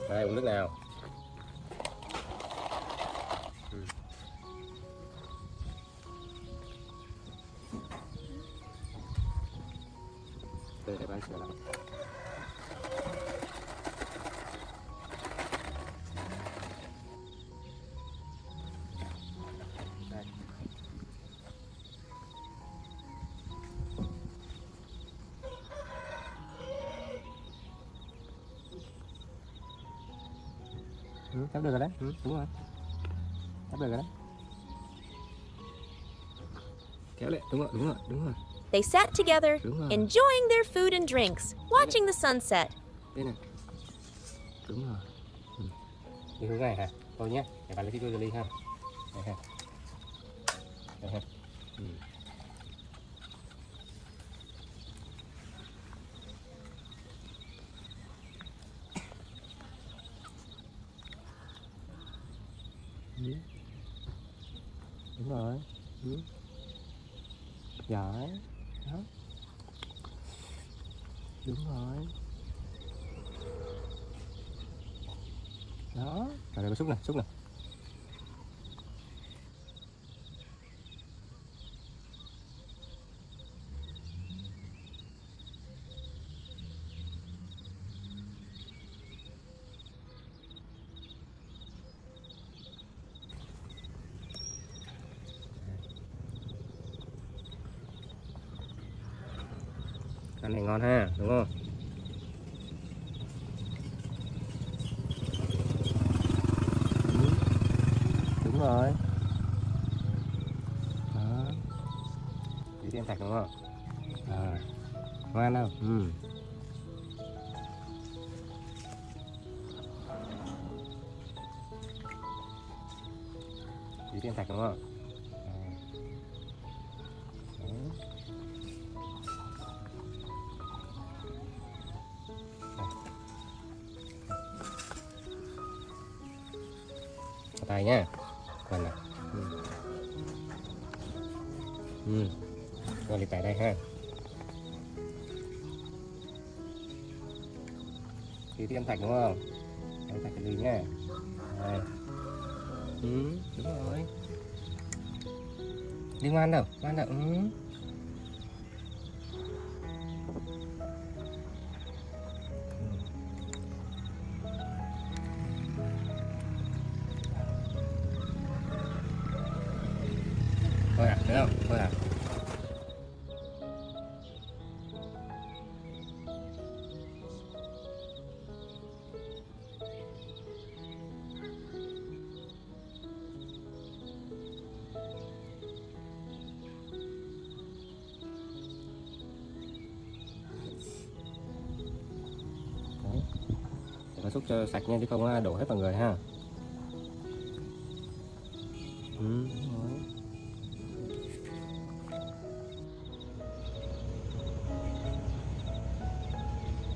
Đây, uống nước nào. Đây, để bán sữa lắm. Đây. Sắp được rồi đấy. Đúng rồi. Sắp được rồi đấy. Kéo lại, đúng rồi. They sat together, Đúng rồi. enjoying their food and drinks, watching the sunset. Đây này. Đúng rồi. Đi hướng này hả? Thôi nhé, để bạn lấy cái ly ha. Đây ha. Đây ha. Đúng rồi. Giỏi. Đó. Đúng rồi. Đó. Rồi đây, xúc này. Ăn này ngon ha, đúng không? Đúng rồi. Đó. Chỉ thêm thạch đúng không? Ngoan đâu. Chỉ thêm thạch đúng không? Tay nhá. Còn này. Rồi liệt tại đây ha. Tí thêm thạch đúng không? Đấy, thạch cái ly nhá. Đây. Đúng rồi. Đi ngoan đâu. Thôi à, được không? Thôi à. Đấy. Để có xúc cho sạch nha, chứ không đổ hết vào người ha. Đúng rồi.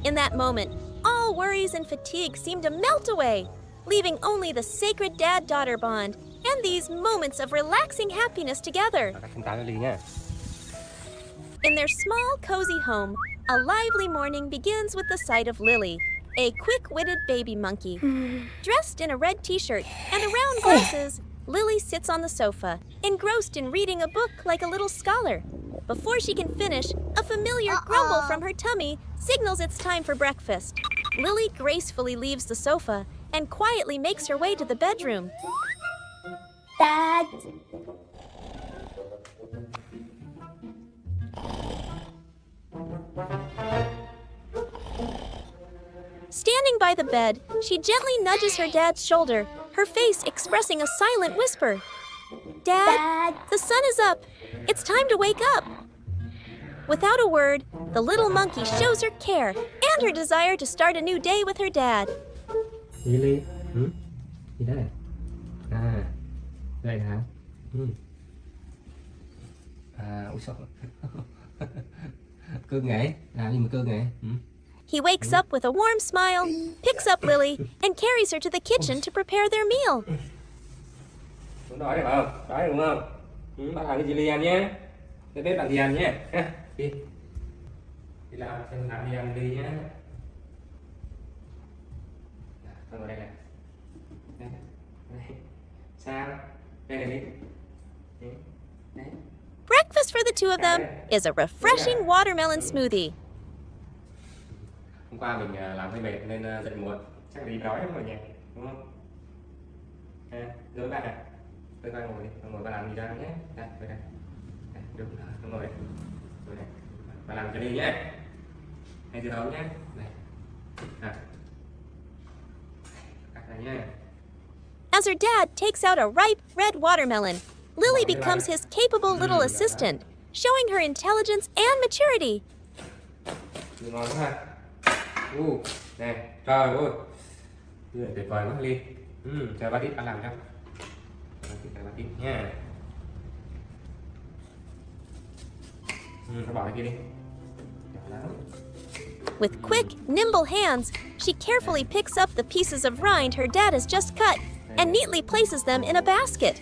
In that moment, all worries and fatigue seemed to melt away, leaving only the sacred dad-daughter bond and these moments of relaxing happiness together. In their small, cozy home, a lively morning begins with the sight of Lily, a quick-witted baby monkey. Dressed in a red t-shirt and the round glasses, Lily sits on the sofa, engrossed in reading a book like a little scholar. Before she can finish, a familiar grumble from her tummy signals it's time for breakfast. Lily gracefully leaves the sofa and quietly makes her way to the bedroom. Dad. Standing by the bed, she gently nudges her dad's shoulder, her face expressing a silent whisper. Dad, the sun is up. It's time to wake up. Without a word, the little monkey shows her care and her desire to start a new day with her dad. Lily, gì đây? À, đây hả? À, ui sao? Cưng nghỉ, làm gì mà cưng nghỉ? He wakes up with a warm smile, picks up Lily, and carries her to the kitchen to prepare their meal. Muốn đói được không? Đói đúng không? Bạn làm cái gì Lily ăn nhé. Để biết làm gì ăn nhé. Đi. Đi làm xem làm gì ăn đi nhé. Con ngồi đây nè. Đây. Sao? Đây này đi. Đấy. Breakfast for the two of them is a refreshing watermelon smoothie. Hôm qua mình làm hơi mệt nên dậy muộn, chắc là đi đói lắm rồi nhỉ, đúng không? Dối bạn à, tôi qua ngồi đi, ngồi bạn làm gì ra nhé, đây, đây, đây, đúng rồi, ngồi đây, ngồi đây, bạn làm cho đi nhé, hay từ đầu nhé, này, cắt ra nhé. As her dad takes out a ripe red watermelon, Lily becomes his capable little assistant, showing her intelligence and maturity. Ngon quá ha. Nè, trời ơi, tuyệt vời quá Ly. Chờ ba tít ăn làm cho. Ba tít nha. Thôi bỏ cái kia đi. With quick, nimble hands, she carefully picks up the pieces of rind her dad has just cut and neatly places them in a basket.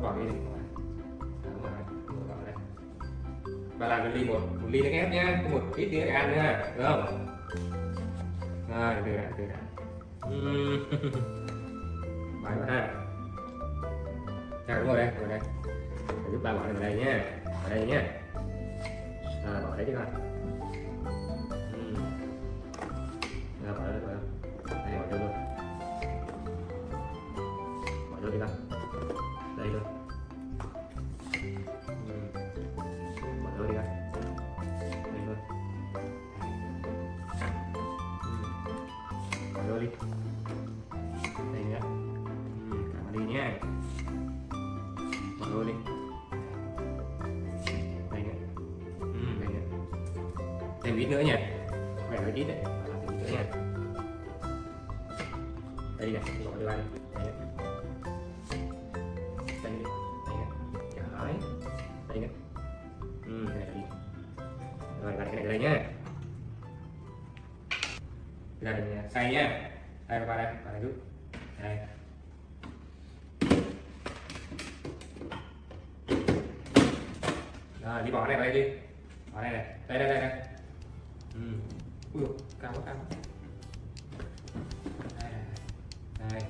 Bỏ đi đi. Và làm cái ly một ly nước ép nhá, một ít nữa để ăn nữa, được không? Rồi, từ đã. Bài quá ha. Chào, ngồi đây. Để giúp ba bỏ này vào đây nhé. Vào đây nhé. Bỏ đấy chứ con. Bỏ đây. Đây, bỏ vô luôn. Bỏ vô đi con. Đây luôn. Bỏ vô đi con. Đây luôn. Bỏ vô đi. Đây nữa. Cả đi nhé. Bỏ vô đi. Đây nữa. Đây nữa. Thêm ít nữa nha. Phải nói ít đấy. Thêm ít nữa nha. Đây này, bỏ vô đây. Đây nữa. Đây nữa. Đấy. Đây nữa. Đây là đi. Rồi, đặt cái này đây nhé. Bây giờ mình xay nhé. Đây, qua đây giúp. Đây. Rồi, đi bỏ này vào đây đi. Bỏ đây này. Đây. Ui, cao quá. Đây.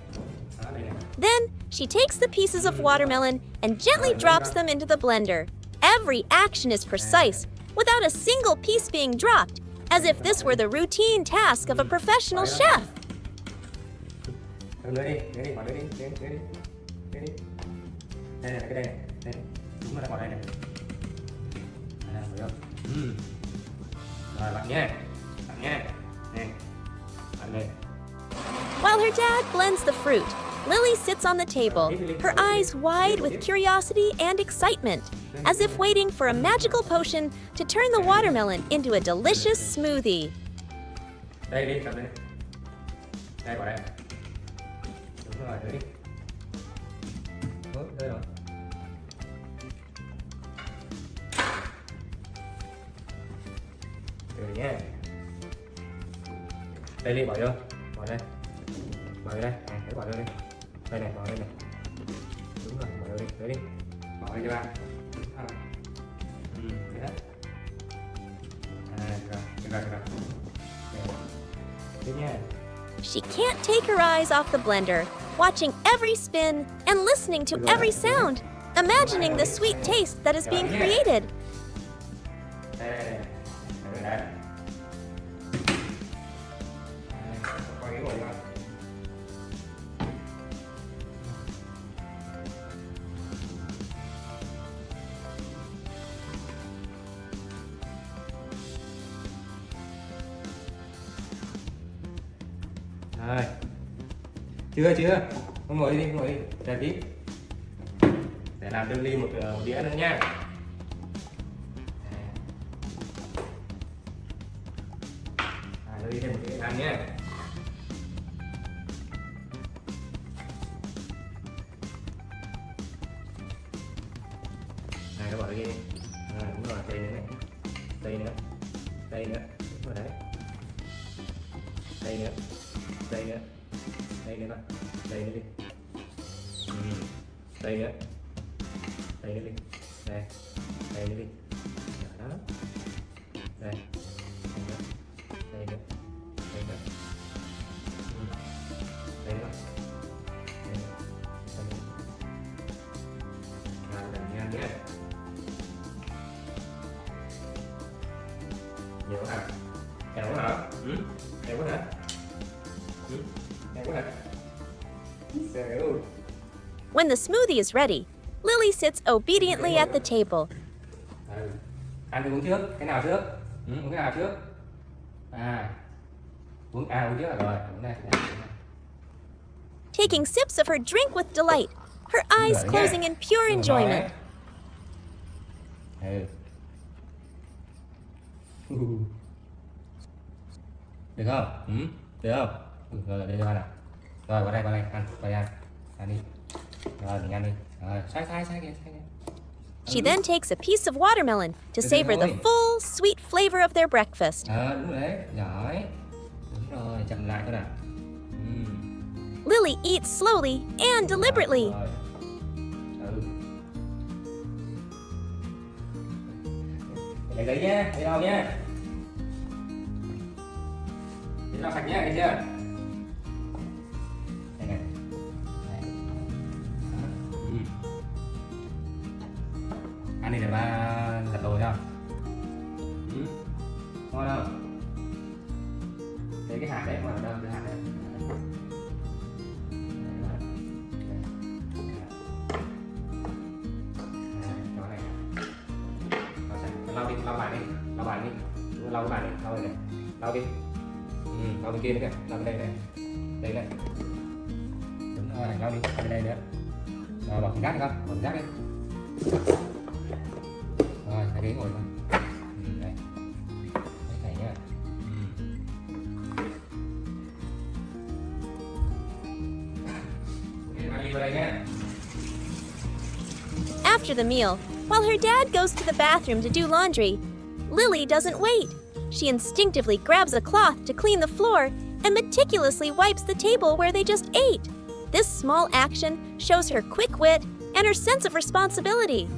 Đó, đây này. Then, she takes the pieces of watermelon and gently drops them into the blender. Every action is precise, without a single piece being dropped, as if this were the routine task of a professional chef. Nữa đi, bỏ nữa đi. Đây này, cái đây này. Đây. Đúng là bỏ đây này. Rồi không? Rồi, bạn nhé. Nè. Bạn đây. While her dad blends the fruit, Lily sits on the table, her eyes wide with curiosity and excitement, as if waiting for a magical potion to turn the watermelon into a delicious smoothie. Đây đi, cầm đây. Đây, bỏ đây. Đúng rồi, đây đi. Đây rồi. Từ nhé. Đây đi, bỏ vô. Bỏ đây. Bỏ bỏ đây, để bỏ đây. Đây này, bỏ đây này. Đúng rồi, bỏ đây đi. Bỏ đây cho ba. Thế đó. Rồi. Tiếp nha. She can't take her eyes off the blender, watching every spin and listening to every sound, imagining the sweet taste that is being created. Đây. Quay cái ngồi vào. Rồi. Chưa. Không ngồi đi, Để tí. Để làm cho Ly một đĩa nữa nha. Ly thêm một đĩa ăn nhé. Này, các bạn đi. Đúng rồi, đây nữa này. Đây nữa. Đúng rồi đấy. Đây nữa. Đây nữa con. Đây nữa đi. Đây nữa đi. Đây nữa đi. Đó. Đây nữa. Đây nữa. Làm nhanh nhé. Nhiều hả? Kèo quá hả? Kèo quá hả? When the smoothie is ready, Lily sits obediently at the table. Ăn thì uống trước, cái nào trước? Uống cái nào trước? Uống trước là rồi. Uống này. Taking sips of her drink with delight, her eyes closing in pure enjoyment. Được không? Được không? Rồi, đây cho ăn nào. Rồi, qua đây, ăn đi. Rồi, mình ăn đi. Rồi, sai kìa. She then takes a piece of watermelon to savor the full, sweet flavor of their breakfast. Đúng rồi đấy, giỏi. Đúng rồi, chậm lại thôi nào. Lily eats slowly and deliberately. Để đấy nhé, để đâu nhé. Để lau sạch nhé, thấy chưa? Đây này. Ăn đi để ba giặt đồ cho. Ngon không? Thấy cái hạt đấy mà đâu, cái hạt đấy. Lau bàn đi, lau cái bàn đi, lau này, lau đi, lau bên kia nữa kìa, lau bên đây này, đúng rồi, lau đi, bên đây nữa, rồi bỏ thùng rác đi con, bỏ thùng rác đi, rồi hai ghế ngồi con, đây, này nhá, đi vào đây nhá. After the meal, while her dad goes to the bathroom to do laundry, Lily doesn't wait. She instinctively grabs a cloth to clean the floor and meticulously wipes the table where they just ate. This small action shows her quick wit and her sense of responsibility.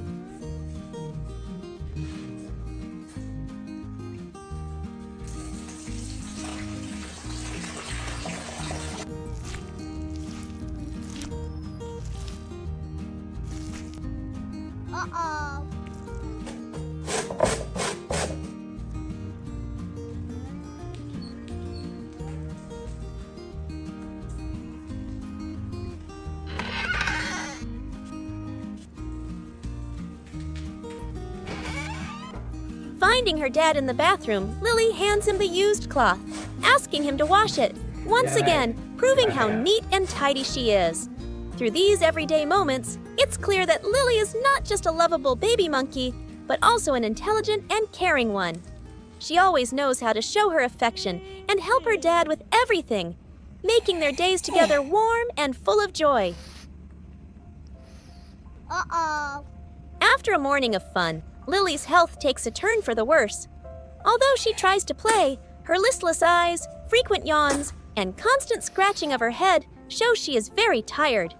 Finding her dad in the bathroom, Lily hands him the used cloth, asking him to wash it, once again proving how neat and tidy she is. Through these everyday moments, it's clear that Lily is not just a lovable baby monkey, but also an intelligent and caring one. She always knows how to show her affection and help her dad with everything, making their days together warm and full of joy. After a morning of fun, Lily's health takes a turn for the worse. Although she tries to play, her listless eyes, frequent yawns, and constant scratching of her head shows she is very tired.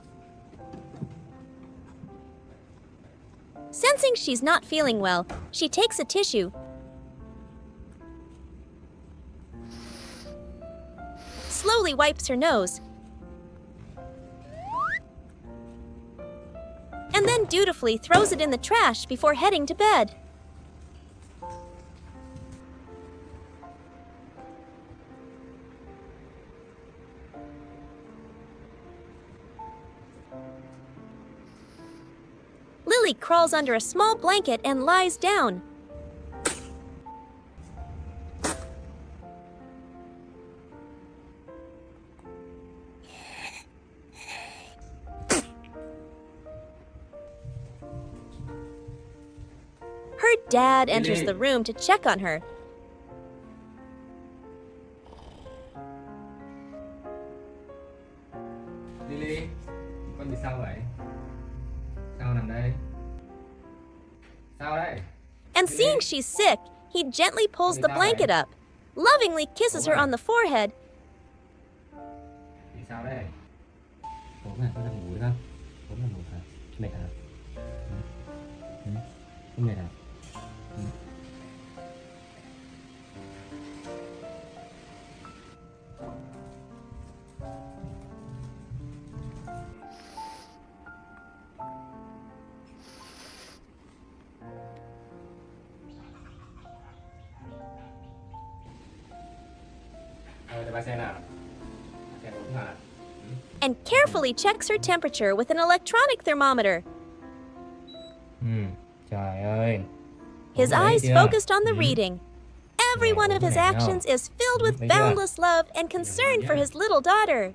Sensing she's not feeling well, she takes a tissue, slowly wipes her nose, and then dutifully throws it in the trash before heading to bed. Lily crawls under a small blanket and lies down. Her dad enters the room to check on her. Lily, con bị sao vậy? Sao nằm đây? Sao đây? And seeing she's sick, he gently pulls the blanket up, lovingly kisses her on the forehead, Bị sao đây? Ốm à, con nằm ngủ được không? Ốm nằm ngủ hả? Mệt hả? Không mệt hả? Để ba xem nào. Xem ốm hả? and carefully checks her temperature with an electronic thermometer. Trời ơi. His Ốm đấy eyes chưa? focused on the reading. Every one of his Ốm này actions không? is filled with Thấy chưa? boundless love and concern for his little daughter.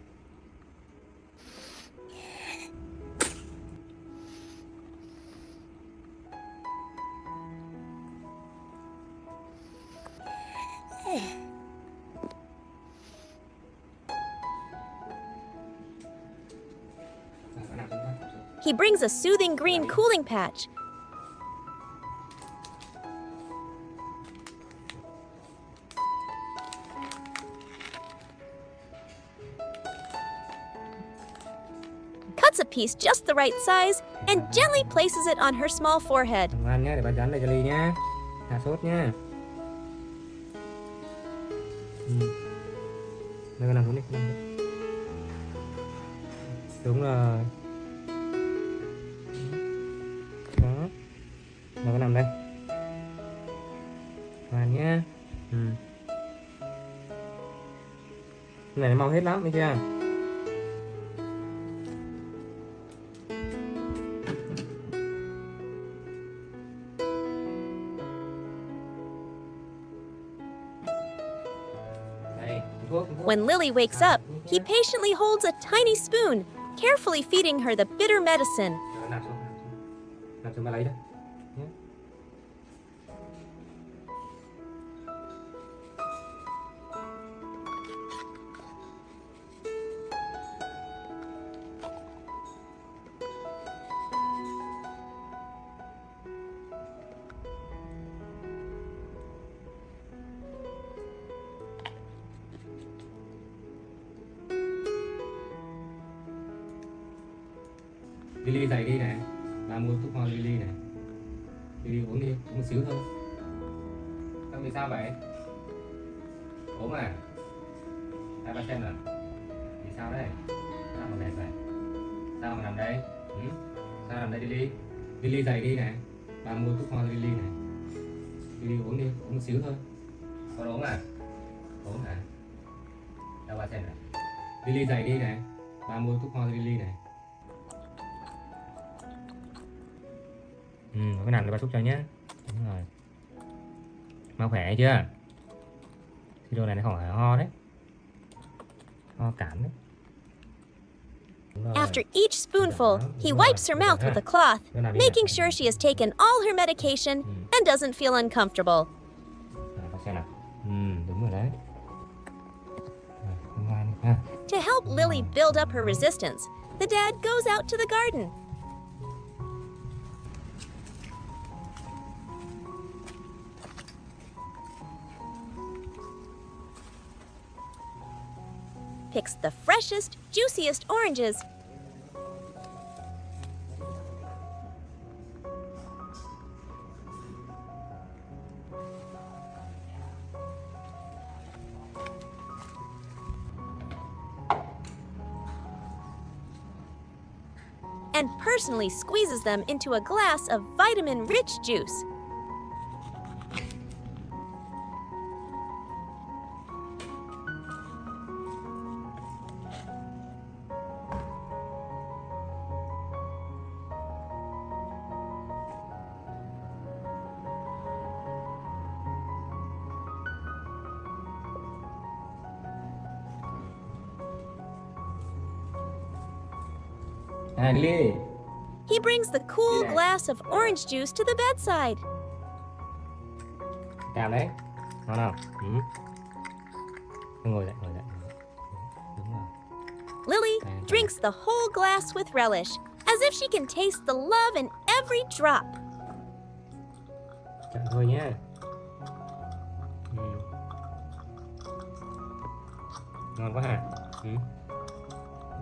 He brings a soothing green cooling patch. Cuts a piece just the right size and gently places it on her small forehead. Ngoan nhé, để ba dán đây cho Ly nhá. Hạ sốt nhá. Đây con nằm xuống đi, con nằm xuống. Đúng rồi. Đó. Rồi con nằm đây. Ngoan nhá. Cái này nó mau hết lắm, thấy chưa? When Lily wakes up, he patiently holds a tiny spoon, carefully feeding her the bitter medicine. Nằm xuống ba lấy đây. Nhé. Lily dậy đi này, ba mua thuốc ho Lily này. Lily uống đi, uống một xíu thôi. Con bị sao vậy? Ốm à? Để ba xem nào. Bị sao đấy? Sao mà mệt vậy? Sao mà nằm đây? Sao nằm đây Lily? Lily dậy đi này, ba mua thuốc ho Lily này. Lily uống đi, uống một xíu thôi. Con ốm à? Ốm à? Để ba xem nào. Lily dậy đi này, ba mua thuốc ho Lily này. Cái nằm để ba thuốc cho nhé. Đúng rồi. Mau khỏe chưa? Thì đồ này nó không phải ho đấy. Ho cảm đấy. Đúng rồi. After each spoonful, he wipes her mouth with a cloth, making sure she has taken all her medication and doesn't feel uncomfortable. Rồi, xem nào. Đúng rồi đấy. Rồi, ngoan đi ha. To help Lily build up her resistance, the dad goes out to the garden. picks the freshest, juiciest oranges and personally squeezes them into a glass of vitamin-rich juice. Lily. He brings the cool glass of orange juice to the bedside. Cảm đấy. Ngon không? Ngồi dậy, ngồi dậy. Đúng rồi. Lily drinks the whole glass with relish, as if she can taste the love in every drop. Chậm thôi nhé. Ngon quá hả?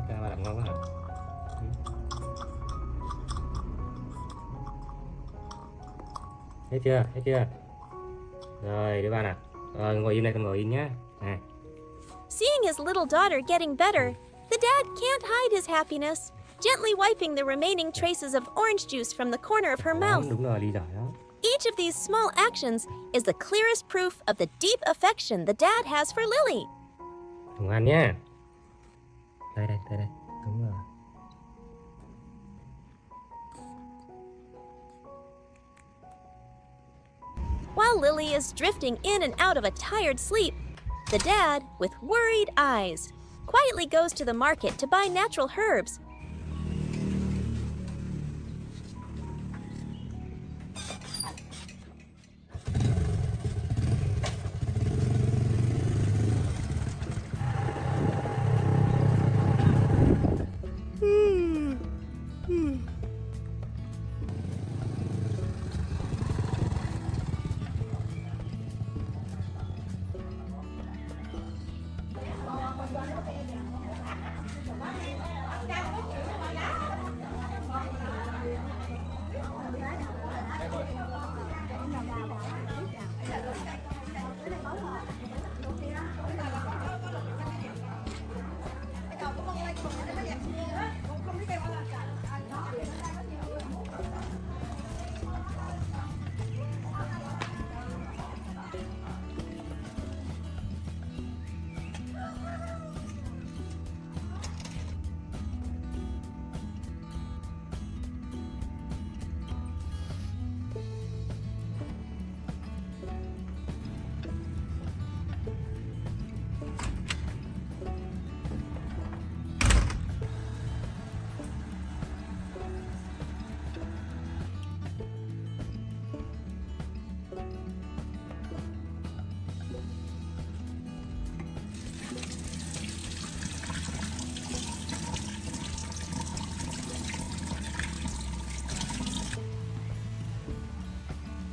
Cái mà làm ngon quá hả? Thấy chưa? Thấy chưa? Rồi, đứa bạn à. Rồi, ngồi im đây, con ngồi im nhé. Này. Seeing his little daughter getting better, the dad can't hide his happiness, gently wiping the remaining traces of orange juice from the corner of her mouth. Đúng rồi, Ly giỏi đó. Each of these small actions is the clearest proof of the deep affection the dad has for Lily. Ngoan nhé. Đây, đây, đây, đây. Đúng rồi. While Lily is drifting in and out of a tired sleep, the dad, with worried eyes, quietly goes to the market to buy natural herbs.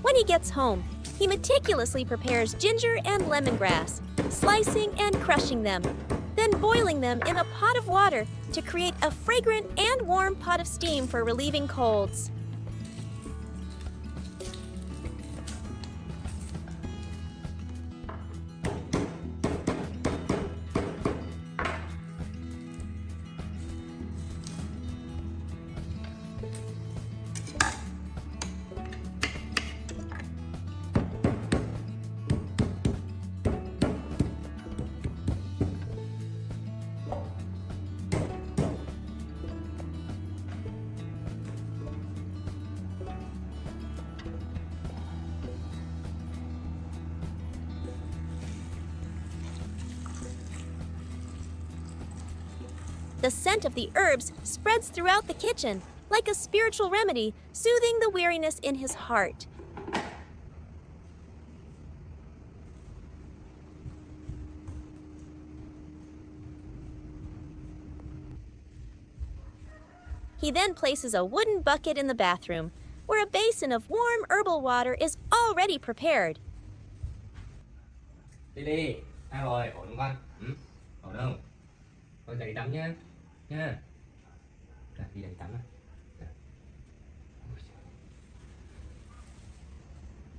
When he gets home, he meticulously prepares ginger and lemongrass, slicing and crushing them, then boiling them in a pot of water to create a fragrant and warm pot of steam for relieving colds. The scent of the herbs spreads throughout the kitchen, like a spiritual remedy, soothing the weariness in his heart. He then places a wooden bucket in the bathroom, where a basin of warm herbal water is already prepared. Đi đi, ăn rồi, ổn không con? Ổn không? Thôi dậy đi tắm nhá. Nha. Rồi, đi dậy tắm à.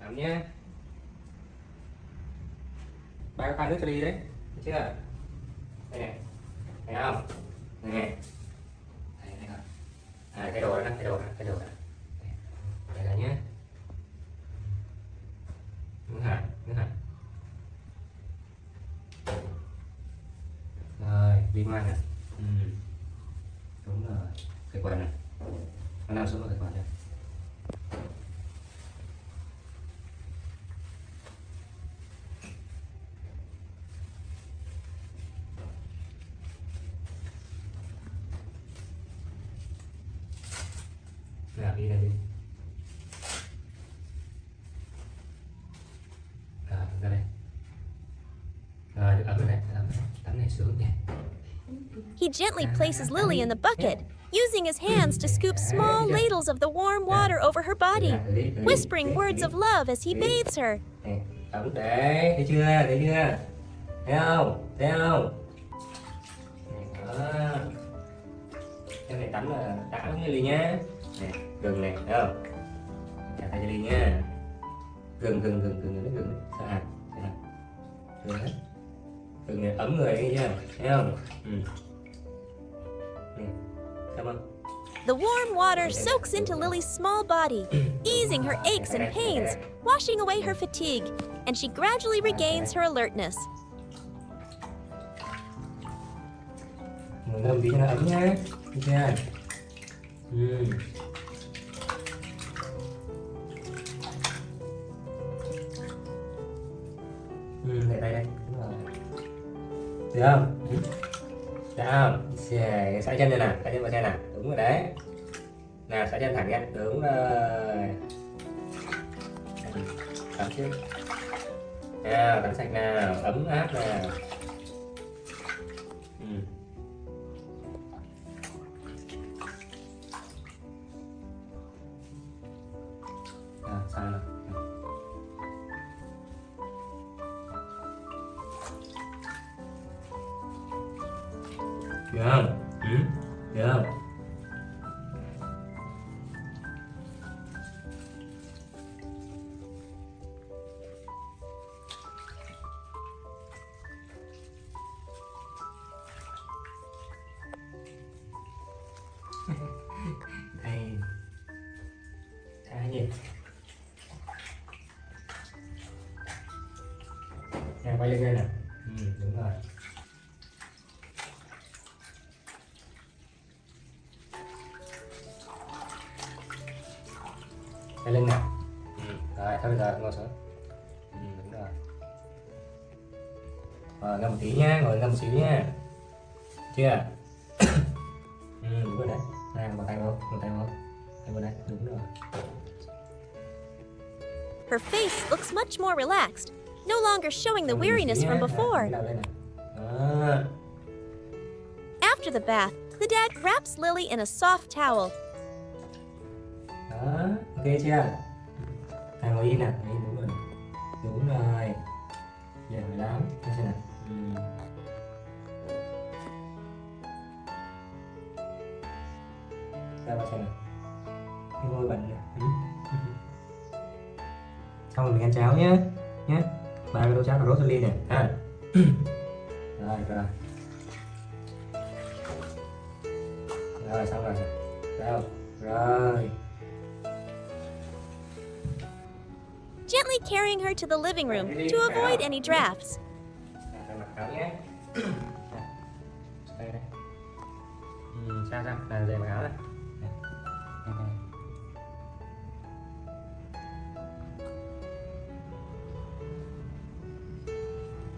Tắm nhá. Ba có pha nước cho Ly đấy. Được chưa? Đây này. Thấy không? Đây nè. Đây rồi. Cái đồ đó, cái đồ đó. Đây là nhá. Nước hả? Rồi, liên quan nè. Đúng rồi. Cái quần này. Nó nằm xuống cái quần đây. Nào, đi đây đi. Rồi, ra đây. Rồi, được ấm rồi đấy, tắm này sướng nha. He gently places Lily in the bucket, using his hands to scoop small ladles of the warm water over her body, whispering words of love as he bathes her. Ấm đấy, thấy chưa? Thấy không? Đó. Cái này tắm là đã lắm nha Ly nhá. Nè, gừng này, thấy không? Chà tay cho Ly nha. Gừng sao hả? Gừng hết. Gừng này ấm người thấy chưa? Thấy không? Nè, cảm ơn. The warm water soaks into Lily's small body, easing her aches and pains, washing away her fatigue, and she gradually regains her alertness. Ngồi ngâm tí cho nó ấm nhá. Được chưa? Để tay đây. Đúng rồi. Được không? Được không? Xả chân đây nè, xả chân vào xe nè. Đúng rồi đấy. Nào, xả chân thẳng ra. Đúng rồi. Tắm trước. Nào, tắm sạch nào, ấm áp nào. Sao nào? Được không? Được không? Đây. Cái gì? Nè, quay lưng đây nè. Đúng rồi. Quay lưng nè. Rồi, thôi bây giờ ngồi xuống. Đúng rồi. Rồi, ngâm một tí nhá, ngồi ngâm một xíu nha. Chưa? Đúng rồi đấy. Này, một tay vô. Tay vô đây, đúng rồi. Her face looks much more relaxed, no longer showing the weariness from before. After the bath, the dad wraps Lily in a soft towel. Đó, ok chưa? Ngồi yên nè, đúng rồi. Đúng rồi. Giỏi lắm, xem nào. Ra vào xem nào. Cái môi bẩn này. Xong rồi mình ăn cháo nhé. Ba cái tô cháo cà rốt cho Ly này. Rồi xong rồi. Rồi. Gently carrying her to the living room to avoid any drafts. Mặc áo nhé. Đây đây. Sao là về mặc áo đây.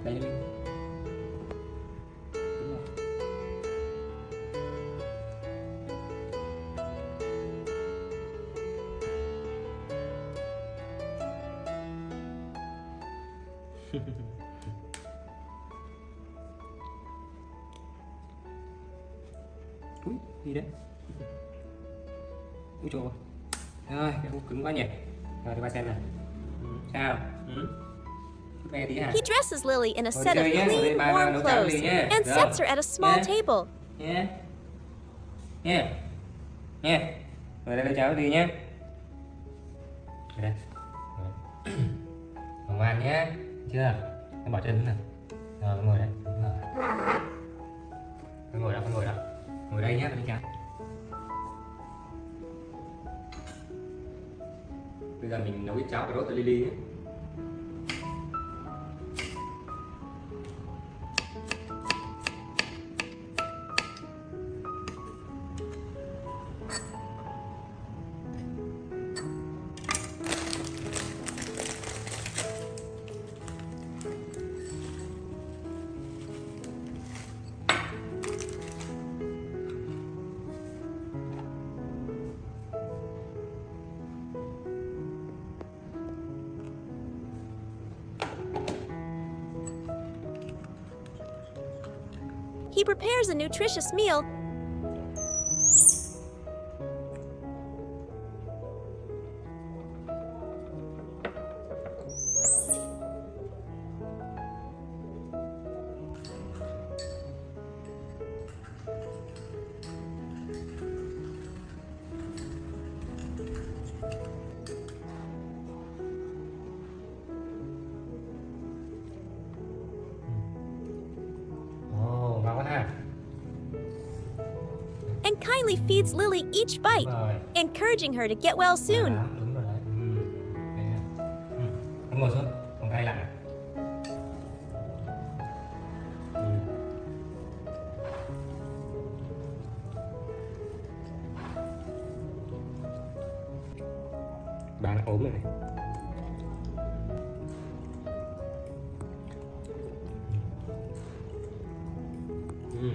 Đây đi. Ui, gì đấy? Ui trời ơi. Rồi, cái cục cứng quá nhỉ. Rồi, đi qua xem nào. Sao? Mẹ tí hả? He dresses Lily in a set of chơi nhé, ngồi đây clean, ba warm nấu cháo clothes Lily nhé. and Được sets không? her at a small Nhé. table. Nha. Nha. Nha. Ngồi đây nấu cháo đi nhé. Ngồi đây. Ngồi ngoan nhé. Chưa? Em bỏ chân nè. Rồi con ngồi đây. Đúng rồi. Con ngồi đó, con ngồi đó. Ngồi đây nhé, con đi cháo. Bây giờ mình nấu cái cháo cà rốt cho Lily nhé. He prepares a nutritious meal Ồ, ngon quá ha. and kindly feeds Lily each bite, Rồi. encouraging her to get well soon. Đó, đúng rồi đấy. Đây nè. Con ngồi xuống, con cay lại. Bà đã ốm rồi này.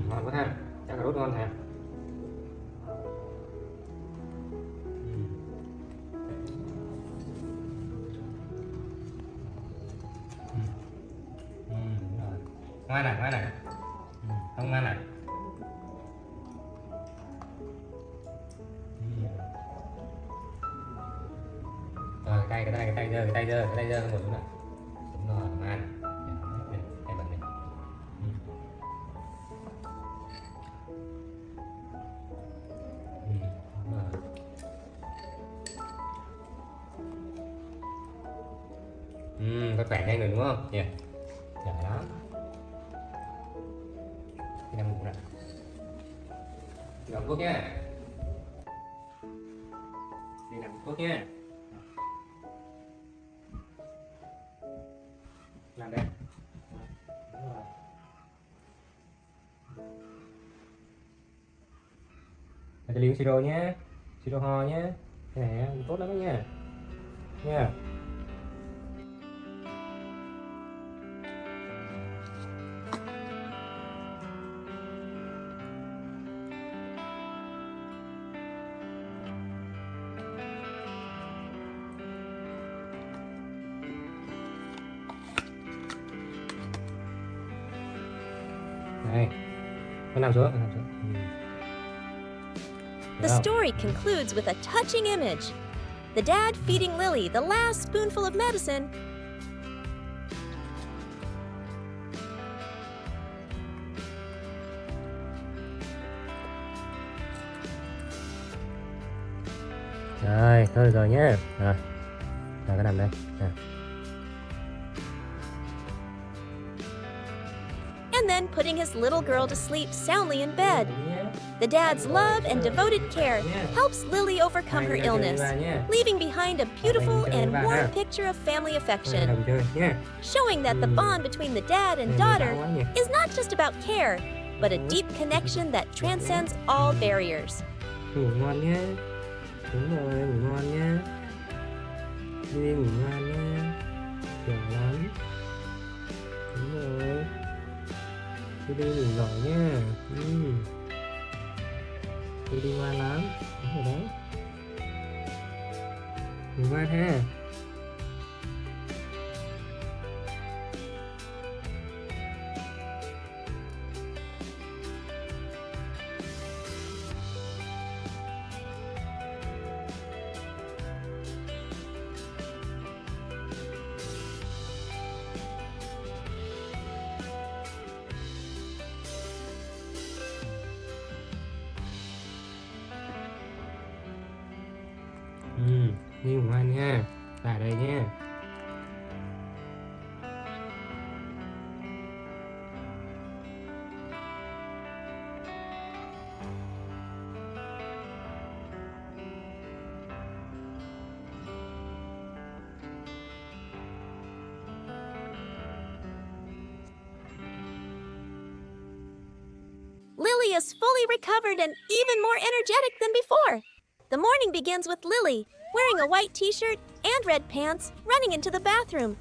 Ngon quá ha. Cháo cà rốt ngon ha. Đúng rồi. Ngoan này, ngoan này. Không ngoan này. Rồi cái tay giơ, ngồi xuống nào. Đúng rồi, ngoan. Đây, tay bật này. Đúng rồi. Có khỏe nhanh rồi đúng không? Nè. Giỏi đó. Đi nằm ngủ nè. Đi nằm thuốc nhá. Đi nằm thuốc nhá. Làm đây. Đúng rồi. Cho ly siro nhé. Siro ho nhé. Nè, tốt lắm đó nha. Nha. Đây. Con nằm xuống, con nằm xuống. The Được không? story concludes with a touching image. The dad feeding Lily the last spoonful of medicine. Rồi, thôi được rồi nhé. Rồi, con nằm đây. Nè. And then putting his little girl to sleep soundly in bed. The dad's love and devoted care helps Lily overcome her illness, leaving behind a beautiful and warm picture of family affection, Đồng chơi nhé. showing that the bond between the dad and daughter is not just about care, but a deep connection that transcends all barriers. Ngủ ngon nhé. Đúng rồi, ngủ ngon nhé. Đi ngủ ngon nhé. Giỏi lắm. Đúng rồi. Đi ngủ ngon nhé. Đi ngoan lắm. Đúng rồi đấy. Ngủ ngoan ha. Đi ngủ ngoan nha. Tại đây nha. Lily is fully recovered and even more energetic than before. The morning begins with Lily, wearing a white t-shirt and red pants, running into the bathroom.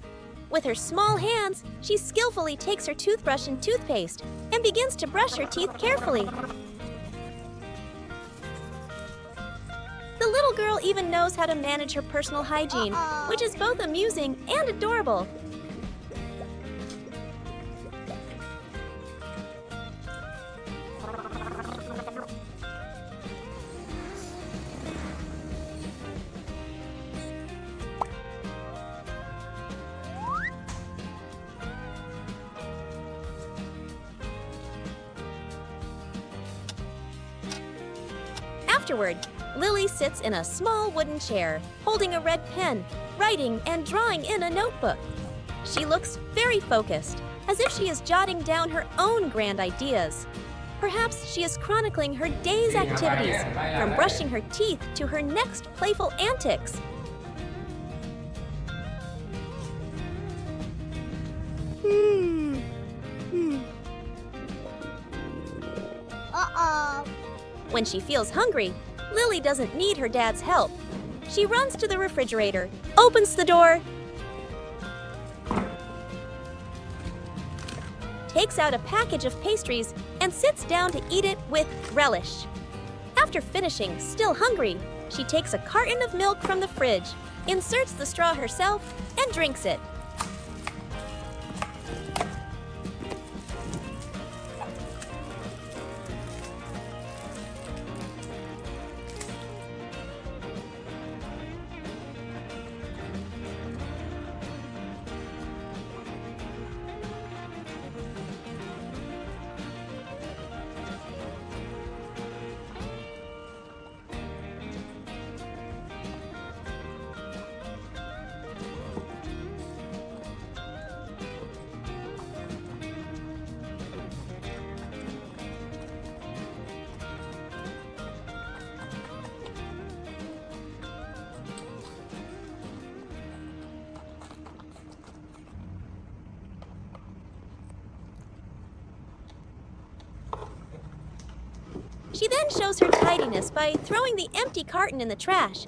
With her small hands, she skillfully takes her toothbrush and toothpaste and begins to brush her teeth carefully. The little girl even knows how to manage her personal hygiene, which is both amusing and adorable. Afterward, Lily sits in a small wooden chair, holding a red pen, writing and drawing in a notebook. She looks very focused, as if she is jotting down her own grand ideas. Perhaps she is chronicling her day's activities, from brushing her teeth to her next playful antics. When she feels hungry, Lily doesn't need her dad's help. She runs to the refrigerator, opens the door, takes out a package of pastries, and sits down to eat it with relish. After finishing, still hungry, she takes a carton of milk from the fridge, inserts the straw herself, and drinks it. She then shows her tidiness by throwing the empty carton in the trash.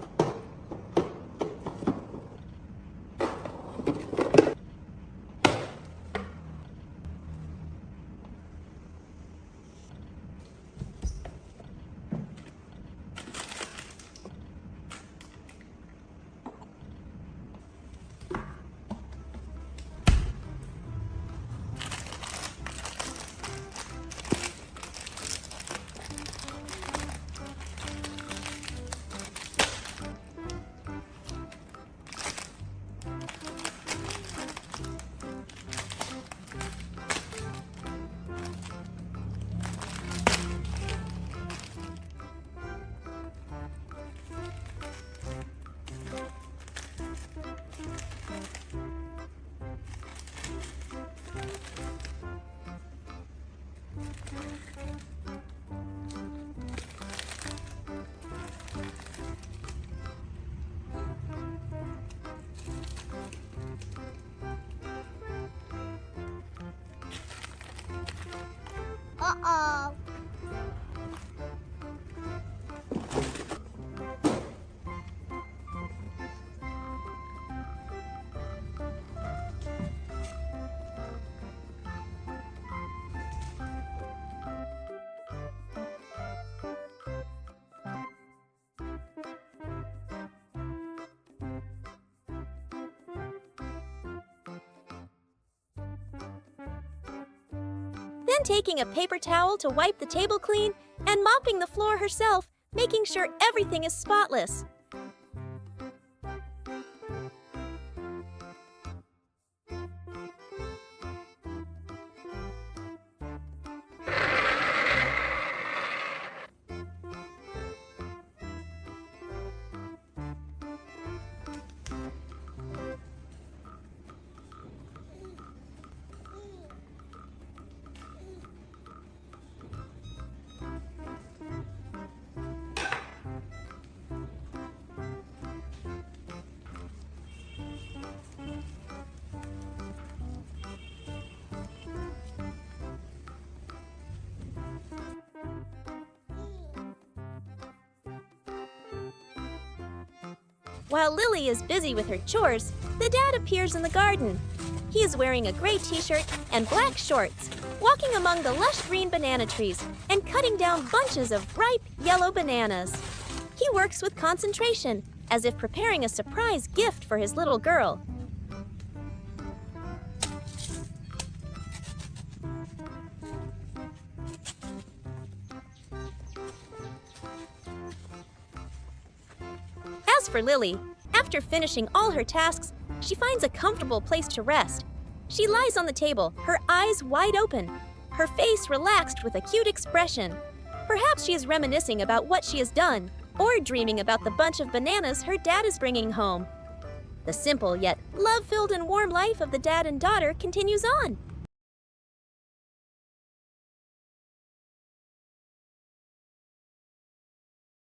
Then taking a paper towel to wipe the table clean and mopping the floor herself, making sure everything is spotless. While Lily is busy with her chores, the dad appears in the garden. He is wearing a gray t-shirt and black shorts, walking among the lush green banana trees and cutting down bunches of ripe yellow bananas. He works with concentration, as if preparing a surprise gift for his little girl. As for Lily, after finishing all her tasks, she finds a comfortable place to rest. She lies on the table, her eyes wide open, her face relaxed with a cute expression. Perhaps she is reminiscing about what she has done, or dreaming about the bunch of bananas her dad is bringing home. The simple yet love-filled and warm life of the dad and daughter continues on.